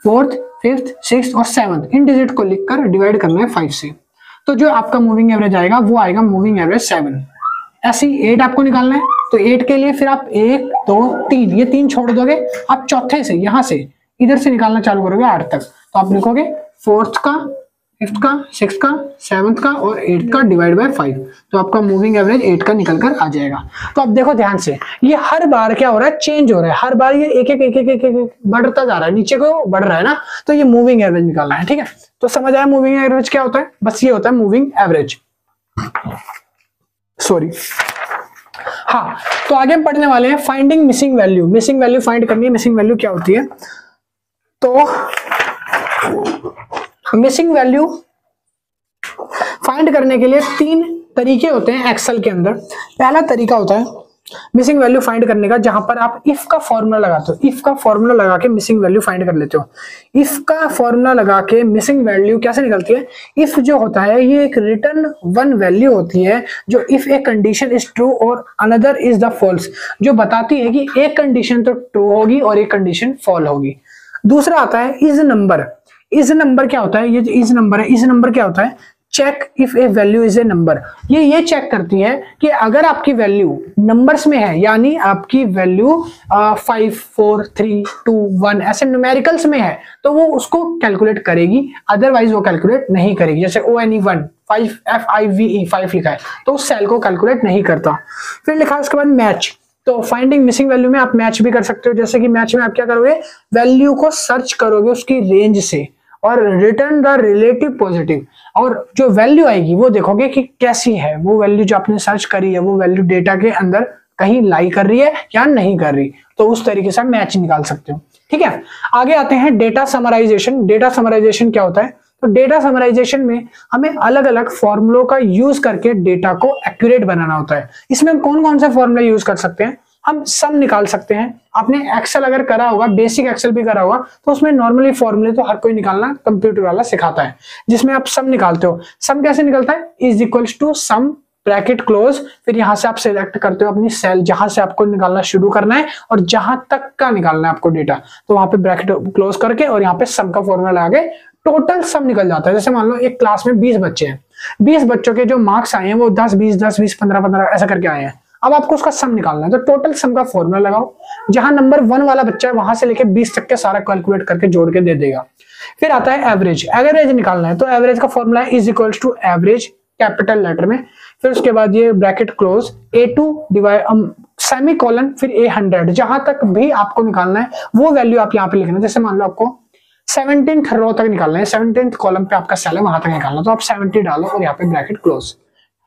4th, 5th, 6th और 7th इन डिजिट को लिखकर डिवाइड करना है 5 से, तो जो आपका मूविंग एवरेज आएगा वो आएगा मूविंग एवरेज 7। ऐसे ही 8 आपको निकालना है, तो 8 के लिए फिर आप 1, 2, 3, ये 3 छोड़ दोगे, आप चौथे से यहाँ से इधर से निकालना चालू करोगे 8 तक, तो आप लिखोगे 4th का, 5th का, 6th का, 7th का और 8th का डिवाइड बाय 5, तो आपका मूविंग एवरेज 8 का निकल कर आ जाएगा। तो अब देखो ध्यान से, ये हर बार क्या हो रहा है, चेंज हो रहा है, हर बार ये एक एक बढ़ता जा रहा है, नीचे को बढ़ रहा है ना, तो ये मूविंग एवरेज निकालना है, ठीक है। तो समझ आया मूविंग एवरेज क्या होता है, बस ये होता है मूविंग एवरेज, सॉरी। हाँ, तो आगे हम पढ़ने वाले हैं finding missing value. Missing value find करनी है। मिसिंग वैल्यू क्या होती है, तो मिसिंग वैल्यू फाइंड करने के लिए 3 तरीके होते हैं एक्सेल के अंदर। पहला तरीका होता है मिसिंग वैल्यू फाइंड करने का, जहां पर आप इफ का फॉर्मूला लगाते हो, इफ का फॉर्मूला लगा के मिसिंग वैल्यू फाइंड कर लेते हो। इफ का फॉर्मूला लगा के मिसिंग वैल्यू कैसे निकलती है, इफ जो होता है ये एक रिटर्न वन वैल्यू होती है, जो if a condition is true और अनदर इज द फॉल्स, जो बताती है कि एक कंडीशन तो ट्रू होगी और एक कंडीशन फॉल होगी। दूसरा आता है इज नंबर। इज नंबर क्या होता है, ये जो इज नंबर है, इज नंबर क्या होता है, check if a value is a number. ये चेक करती है कि अगर आपकी वैल्यू नंबर्स में है, यानी आपकी वैल्यू 5 4 3 2 1 ऐसे न्यूमेरिकल्स में है, तो वो उसको कैलकुलेट करेगी, अदरवाइज वो कैलकुलेट नहीं करेगी। जैसे ONE1 5 FIVE 5 लिखा है तो उस सेल को कैलकुलेट नहीं करता। फिर लिखा है उसके बाद मैच, तो फाइंडिंग मिसिंग वैल्यू में आप मैच भी कर सकते हो। जैसे कि मैच में आप क्या करोगे, वैल्यू को सर्च करोगे उसकी रेंज से और रिटर्न द रिलेटिव पॉजिटिव, और जो वैल्यू आएगी वो देखोगे कि कैसी है वो वैल्यू जो आपने सर्च करी है, वो वैल्यू डेटा के अंदर कहीं लाई कर रही है या नहीं कर रही, तो उस तरीके से मैच निकाल सकते हो। ठीक है, आगे आते हैं डेटा समराइजेशन। डेटा समराइजेशन क्या होता है, तो डेटा समराइजेशन में हमें अलग अलग फॉर्मूलों का यूज करके डेटा को एक्यूरेट बनाना होता है। इसमें हम कौन कौन से फॉर्मूला यूज कर सकते हैं, हम सम निकाल सकते हैं। आपने एक्सेल अगर करा होगा, बेसिक एक्सेल भी करा होगा, तो उसमें नॉर्मली फॉर्मूले तो हर कोई निकालना कंप्यूटर वाला सिखाता है, जिसमें आप सम निकालते हो। सम कैसे निकलता है, is equals to sum bracket close, फिर यहां से आप सिलेक्ट करते हो अपनी सेल जहां से आपको निकालना शुरू करना है और जहां तक का निकालना है आपको डेटा, तो वहां पे ब्रैकेट क्लोज करके और यहाँ पे सम का फॉर्मूला लगा के टोटल सम निकल जाता है। जैसे मान लो एक क्लास में 20 बच्चे हैं, 20 बच्चों के जो मार्क्स आए हैं वो 10 20 10 20 15 15 ऐसा करके आए हैं। अब आपको उसका सम निकालना है, तो टोटल सम का फॉर्मूला लगाओ, जहां नंबर 1 वाला बच्चा है वहां से लेके 20 तक के सारा कैलकुलेट करके जोड़ के दे देगा। फिर आता है एवरेज, एवरेज निकालना है, तो एवरेज का फॉर्मूला है is equals to average capital letter में, फिर उसके बाद ये bracket close A2 divide semicolon फिर A100, जहां तक भी आपको निकालना है वो वैल्यू आप यहाँ पे लिखना है। जैसे मान लो आपको 17th रो तक निकालना है, 17th कॉलम पे आपका सेल है वहां तक निकालना, तो आप 70 डालो और यहाँ पे ब्रैकेट क्लोज।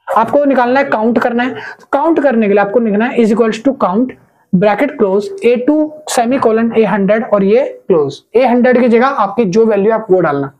आपको निकालना है, काउंट करना है, तो काउंट करने के लिए आपको लिखना है is equals to count bracket close A2 semicolon A100 और ये क्लोज। A100 की जगह आपकी जो वैल्यू आप वो डालना।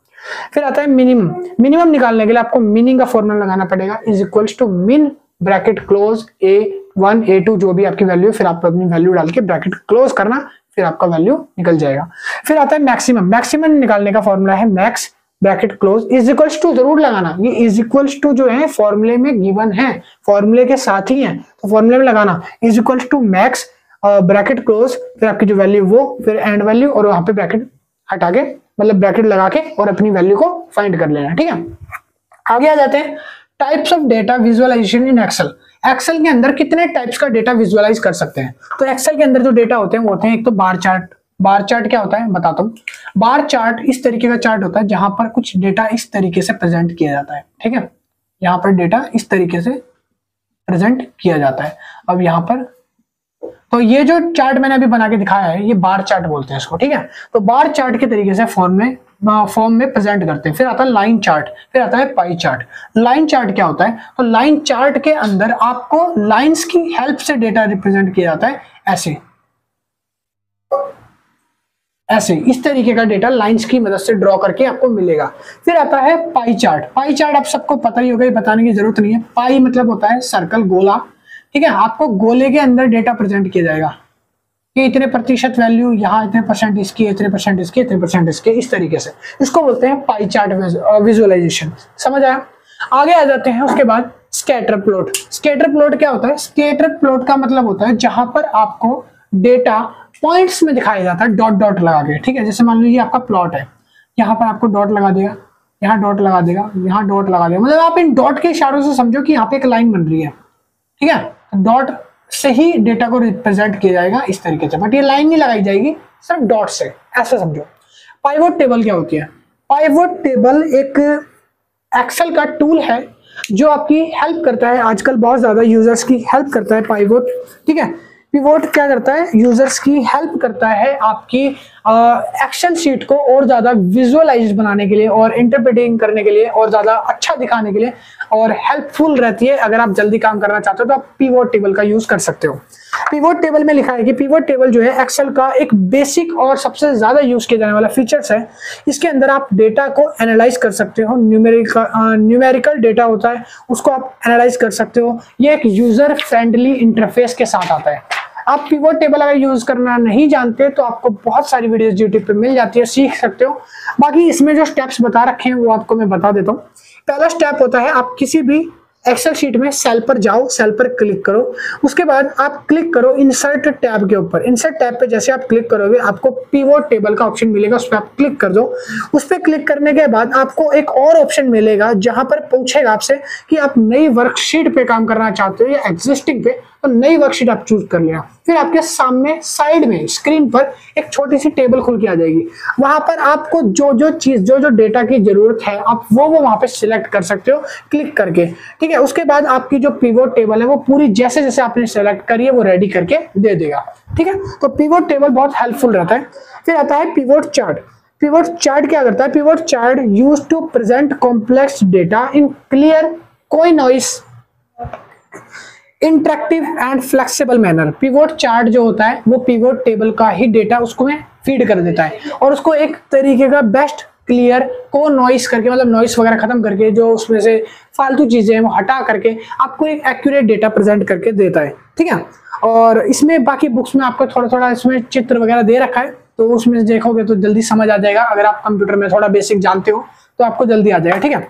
फिर आता है मिनिमम, मिनिमम निकालने के लिए आपको मीनिंग का फॉर्मूला लगाना पड़ेगा, इज इक्वल्स टू मिन ब्रैकेट क्लोज A1 A2 जो भी आपकी वैल्यू है, फिर आप अपनी वैल्यू डाल के ब्रैकेट क्लोज करना, फिर आपका वैल्यू निकल जाएगा। फिर आता है मैक्सिमम, मैक्सिमम निकालने का फॉर्मूला है max bracket close is equals to जरूर लगाना, ये इज इक्वल्स टू जो है फॉर्मूले में गिवन है, फॉर्मूले के साथ ही है, तो फॉर्मूले में लगाना is equals to max bracket close, फिर आपकी जो वैल्यू वो, फिर एंड वैल्यू और वहां पे ब्रैकेट हटा के मतलब ब्रैकेट लगा के और अपनी वैल्यू को फाइंड कर लेना। ठीक है, आगे आ जाते हैं types of data visualization in Excel. Excel के अंदर कितने टाइप्स का डेटा विजुअलाइज कर सकते हैं, तो एक्सेल के अंदर जो डेटा होते हैं वो होते हैं एक तो बार चार्ट। बार चार्ट क्या होता है बताता हूँ। बार चार्ट इस तरीके का चार्ट होता है जहां पर कुछ डेटा इस तरीके से प्रेजेंट किया जाता है। ठीक है, यहाँ पर डेटा इस तरीके से प्रेजेंट किया जाता है। अब यहाँ पर तो ये जो चार्ट मैंने अभी बना के दिखाया है ये बार चार्ट बोलते हैं इसको। ठीक है, तो बार चार्ट के तरीके से फॉर्म में प्रेजेंट करते हैं। फिर आता है लाइन चार्ट, फिर आता है पाई चार्ट। लाइन चार्ट क्या होता है, तो लाइन चार्ट के अंदर आपको लाइंस की हेल्प से डेटा रिप्रेजेंट किया जाता है, ऐसे ऐसे इस तरीके का डेटा लाइंस की मदद से ड्रॉ करके आपको मिलेगा। फिर आता है पाई चार्ट। पाई चार्ट आप सबको पता ही होगा, बताने की जरूरत नहीं है। पाई मतलब होता है सर्कल, गोला। ठीक है, आपको गोले के अंदर डेटा प्रेजेंट किया जाएगा कि इतने प्रतिशत वैल्यू यहाँ, इतने परसेंट इसकी, इतने परसेंट इसके, इतने परसेंट इसके, इस तरीके से इसको बोलते हैं पाई चार्ट विजुअलाइजेशन। समझ आया। आगे आ जाते हैं उसके बाद स्कैटर प्लॉट। स्कैटर प्लॉट क्या होता है, स्कैटर प्लॉट का मतलब होता है जहां पर आपको डेटा पॉइंट्स में दिखाया जाता है डॉट डॉट लगा के। ठीक है, जैसे मान लीजिए आपका प्लॉट है, यहाँ पर आपको डॉट लगा देगा, यहाँ डॉट लगा देगा, यहाँ डॉट लगा देगा, मतलब आप इन डॉट के इशारों से समझो कि यहाँ पे एक लाइन बन रही है। ठीक है, डॉट से ही डेटा को रिप्रेजेंट किया जाएगा इस तरीके से, बट ये लाइन नहीं लगाई जाएगी, सिर्फ डॉट से, ऐसे समझो। पाइवोट टेबल क्या होती है, पाइवोट टेबल एक एक्सेल का टूल है जो आपकी हेल्प करता है, आजकल बहुत ज्यादा यूजर्स की हेल्प करता है पाइवोट। ठीक है, पिवोट क्या करता है, यूजर्स की हेल्प करता है आपकी एक्सेल शीट को और ज्यादा विजुअलाइज बनाने के लिए और इंटरप्रेटिंग करने के लिए और ज्यादा अच्छा दिखाने के लिए, और हेल्पफुल रहती है। अगर आप जल्दी काम करना चाहते हो तो आप पिवोट टेबल का यूज कर सकते हो। पिवोट टेबल में लिखा है कि पिवोट टेबल जो है एक्सेल का एक बेसिक और सबसे ज्यादा यूज किया जाने वाला फीचर्स है। इसके अंदर आप डेटा को एनालाइज कर सकते हो, न्यूमेरिकल डेटा होता है उसको आप एनालाइज कर सकते हो। ये एक यूजर फ्रेंडली इंटरफेस के साथ आता है। आप पिवोट टेबल अगर यूज करना नहीं जानते तो आपको बहुत सारी वीडियोस यूट्यूब पे मिल जाती है, सीख सकते हो। बाकी इसमें जो स्टेप्स बता रखे हैं वो आपको मैं बता देता हूँ। पहला स्टेप होता है आप किसी भी एक्सेल शीट में सेल पर जाओ, सेल पर क्लिक करो। उसके बाद आप क्लिक करो इंसर्ट टैब के ऊपर। इंसर्ट टैब पे जैसे आप क्लिक करोगे आपको पिवोट टेबल का ऑप्शन मिलेगा, उस पर आप क्लिक कर दो। उस पर क्लिक करने के बाद आपको एक और ऑप्शन मिलेगा जहां पर पूछेगा आपसे कि आप नई वर्कशीट पे काम करना चाहते हो या एग्जिस्टिंग पे, तो नई वर्कशीट आप चूज कर लेना। फिर आपके सामने साइड में स्क्रीन पर एक छोटी सी टेबल खुल के आ जाएगी। वहां पर आपको जो जो चीज जो डेटा की जरूरत है आप वो वहां पे सिलेक्ट कर सकते हो क्लिक करके, ठीक है। उसके बाद आपकी जो पिवोट टेबल है वो पूरी जैसे जैसे आपने सेलेक्ट करी है वो रेडी करके दे देगा, ठीक है। तो पिवोट टेबल बहुत हेल्पफुल रहता है। फिर आता है पिवोट चार्ट। पिवोट चार्ट क्या करता है? Pivot chart use to present complex data in clear, कोई noise, interactive and flexible manner. Pivot chart जो होता है वो पिवोट टेबल का ही डेटा उसको में फीड कर देता है और उसको एक तरीके का बेस्ट, क्लियर, को नॉइस करके, मतलब नॉइस वगैरह खत्म करके, जो उसमें से फालतू चीजें हैं वो हटा करके आपको एक एक्यूरेट डेटा प्रेजेंट करके देता है, ठीक है। और इसमें बाकी बुक्स में आपको थोड़ा थोड़ा इसमें चित्र वगैरह दे रखा है, तो उसमें देखोगे तो जल्दी समझ आ जाएगा। अगर आप कंप्यूटर में थोड़ा बेसिक जानते हो तो आपको जल्दी आ जाएगा, ठीक है।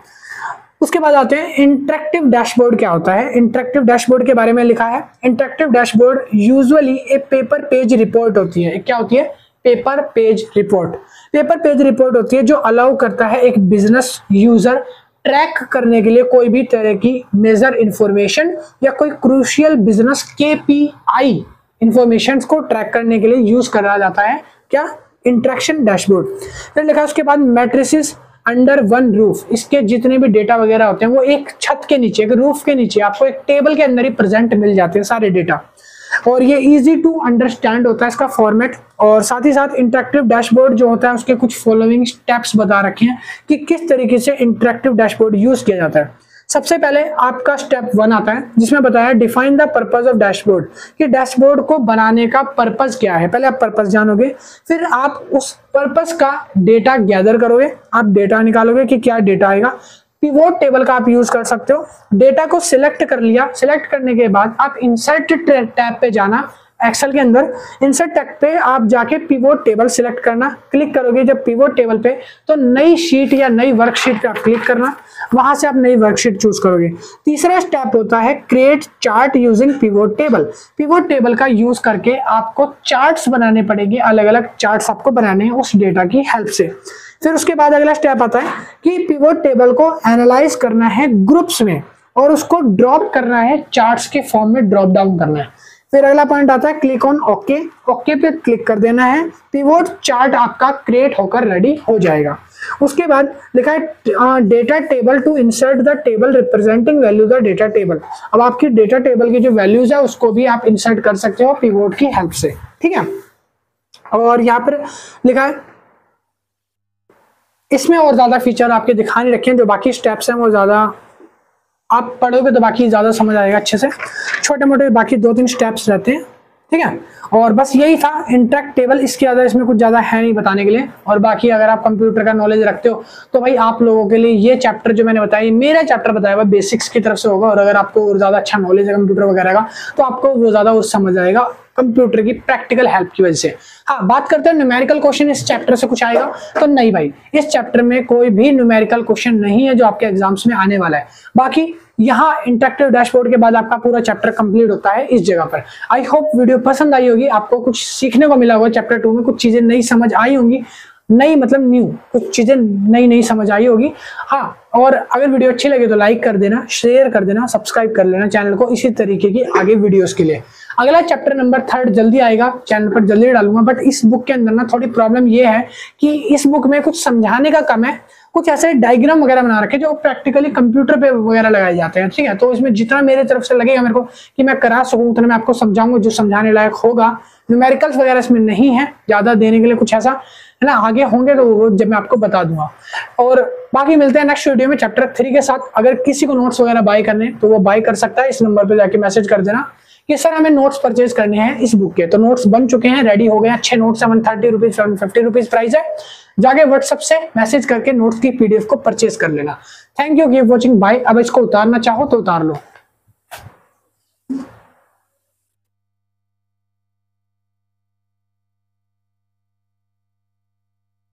उसके बाद आते हैं इंटरेक्टिव डैशबोर्ड क्या होता है। इंटरेक्टिव डैशबोर्ड के बारे में लिखा है, इंटरेक्टिव डैशबोर्ड यूजुअली ए पेपर पेज रिपोर्ट होती है। क्या होती है? Paper page report. Paper page report होती है जो अलाउ करता है एक बिजनेस यूजर ट्रैक करने के लिए कोई भी तरह की मेजर इंफॉर्मेशन या कोई क्रूशियल बिजनेस KPI इंफॉर्मेशन को ट्रैक करने के लिए यूज करा जाता है क्या? Interaction dashboard. फिर लिखा उसके बाद मैट्रिसेस अंडर वन रूफ। इसके जितने भी डेटा वगैरह होते हैं वो एक छत के नीचे, एक रूफ के नीचे आपको एक टेबल के अंदर ही प्रेजेंट मिल जाते हैं सारे डेटा, और ये इजी टू अंडरस्टैंड होता है इसका फॉर्मेट। और साथ ही साथ इंटरेक्टिव डैशबोर्ड जो होता है उसके कुछ फॉलोइंग स्टेप्स बता रखे हैं कि किस तरीके से इंटरेक्टिव डैशबोर्ड यूज किया जाता है। सबसे पहले आपका स्टेप 1 आता है जिसमें बताया define the purpose of dashboard, कि डैशबोर्ड को बनाने का पर्पस क्या है। पहले आप पर्पस जानोगे, फिर आप उस पर्पस का डेटा गैदर करोगे, आप डेटा निकालोगे कि क्या डेटा आएगा। पिवोट टेबल का आप यूज कर सकते हो। डेटा को सिलेक्ट कर लिया, सिलेक्ट करने के बाद आप इंसर्ट टैब पे जाना एक्सेल के अंदर। इंसर्ट टैब पे आप जाके पिवोट टेबल सिलेक्ट करना, क्लिक करोगे जब पिवोट टेबल पे तो नई शीट या नई वर्कशीट पे आप क्लिक करना, वहां से आप नई वर्कशीट चूज करोगे। तीसरा स्टेप होता है create chart using pivot table. Pivot table का यूज करके आपको चार्ट्स बनाने पड़ेंगे, अलग अलग चार्ट्स आपको बनाने हैं उस डेटा की हेल्प से। फिर उसके बाद अगला स्टेप आता है कि पिवोट टेबल को एनालाइज करना है ग्रुप्स में और उसको ड्रॉप करना है चार्ट्स के फॉर्म में, ड्रॉप डाउन करना है। फिर अगला पॉइंट आता है क्लिक ऑन ओके। ओके पे क्लिक कर देना है, पिवोट चार्ट आपका क्रिएट होकर रेडी हो जाएगा। उसके बाद लिखा है data table to insert the table representing value the data table. अब आपकी डेटा टेबल की जो वैल्यूज है उसको भी आप इंसर्ट कर सकते हो पिवोट की हेल्प से, ठीक है। और यहाँ पर लिखा है इसमें और ज्यादा फीचर आपके दिखाने रखे हैं, जो बाकी स्टेप्स हैं वो ज्यादा आप पढ़ोगे तो बाकी ज्यादा समझ आएगा अच्छे से। छोटे मोटे बाकी 2-3 स्टेप्स रहते हैं, ठीक है। और बस यही था इंटरेक्ट टेबल, इसके ज्यादा इसमें कुछ ज्यादा है नहीं बताने के लिए। और बाकी अगर आप कंप्यूटर का नॉलेज रखते हो तो भाई आप लोगों के लिए ये चैप्टर जो मैंने बताया, मेरा चैप्टर बताया हुआ बेसिक्स की तरफ से होगा। और अगर आपको और ज्यादा अच्छा नॉलेज है कंप्यूटर वगैरह का तो आपको वो ज्यादा और समझ आएगा कंप्यूटर की प्रैक्टिकल हेल्प की वजह से। हाँ, बात करते हैं न्यूमेरिकल क्वेश्चन इस चैप्टर से कुछ आएगा तो नहीं भाई, इस चैप्टर में कोई भी न्यूमेरिकल क्वेश्चन नहीं है जो आपके एग्जाम्स में आने वाला है। बाकी यहाँ इंटरेक्टिव डैशबोर्ड के बाद आपका पूरा चैप्टर कंप्लीट होता है इस जगह पर। आई होप वीडियो पसंद आई होगी, आपको कुछ सीखने को मिला होगा। चैप्टर 2 में कुछ चीजें नई समझ आई होंगी, नई मतलब न्यू, कुछ चीजें नई समझ आई होगी। हाँ, और अगर वीडियो अच्छी लगे तो लाइक कर देना, शेयर कर देना, सब्सक्राइब कर लेना चैनल को इसी तरीके की आगे वीडियोस के लिए। अगला चैप्टर नंबर 3 जल्दी आएगा, चैनल पर जल्दी डालूंगा। बट इस बुक के अंदर ना थोड़ी प्रॉब्लम ये है कि इस बुक में कुछ समझाने का कम है, कुछ ऐसे डायग्राम वगैरह बना रखे जो प्रैक्टिकली कंप्यूटर पे वगैरह लगाए जाते हैं, ठीक है। तो इसमें जितना मेरे तरफ से लगेगा मेरे को कि मैं करा सकूं उतना मैं आपको समझाऊंगा जो समझाने लायक होगा। न्यूमेरिकल्स वगैरह इसमें नहीं है ज्यादा देने के लिए, कुछ ऐसा है ना, आगे होंगे तो वो जब मैं आपको बता दूंगा। और बाकी मिलते हैं नेक्स्ट वीडियो में चैप्टर 3 के साथ। अगर किसी को नोट्स वगैरह बाय करने तो वो बाय कर सकता है, इस नंबर पे जाके मैसेज कर देना कि सर हमें नोट्स परचेज करने हैं इस बुक के। तो नोट्स बन चुके हैं, रेडी हो गए हैं, अच्छे नोट्स 130 रुपीज 750 रुपीज प्राइस है। जाके व्हाट्सएप से मैसेज करके नोट्स की PDF को परचेज कर लेना। Thank you, keep watching, bye. अब इसको उतारना चाहो तो उतार लो।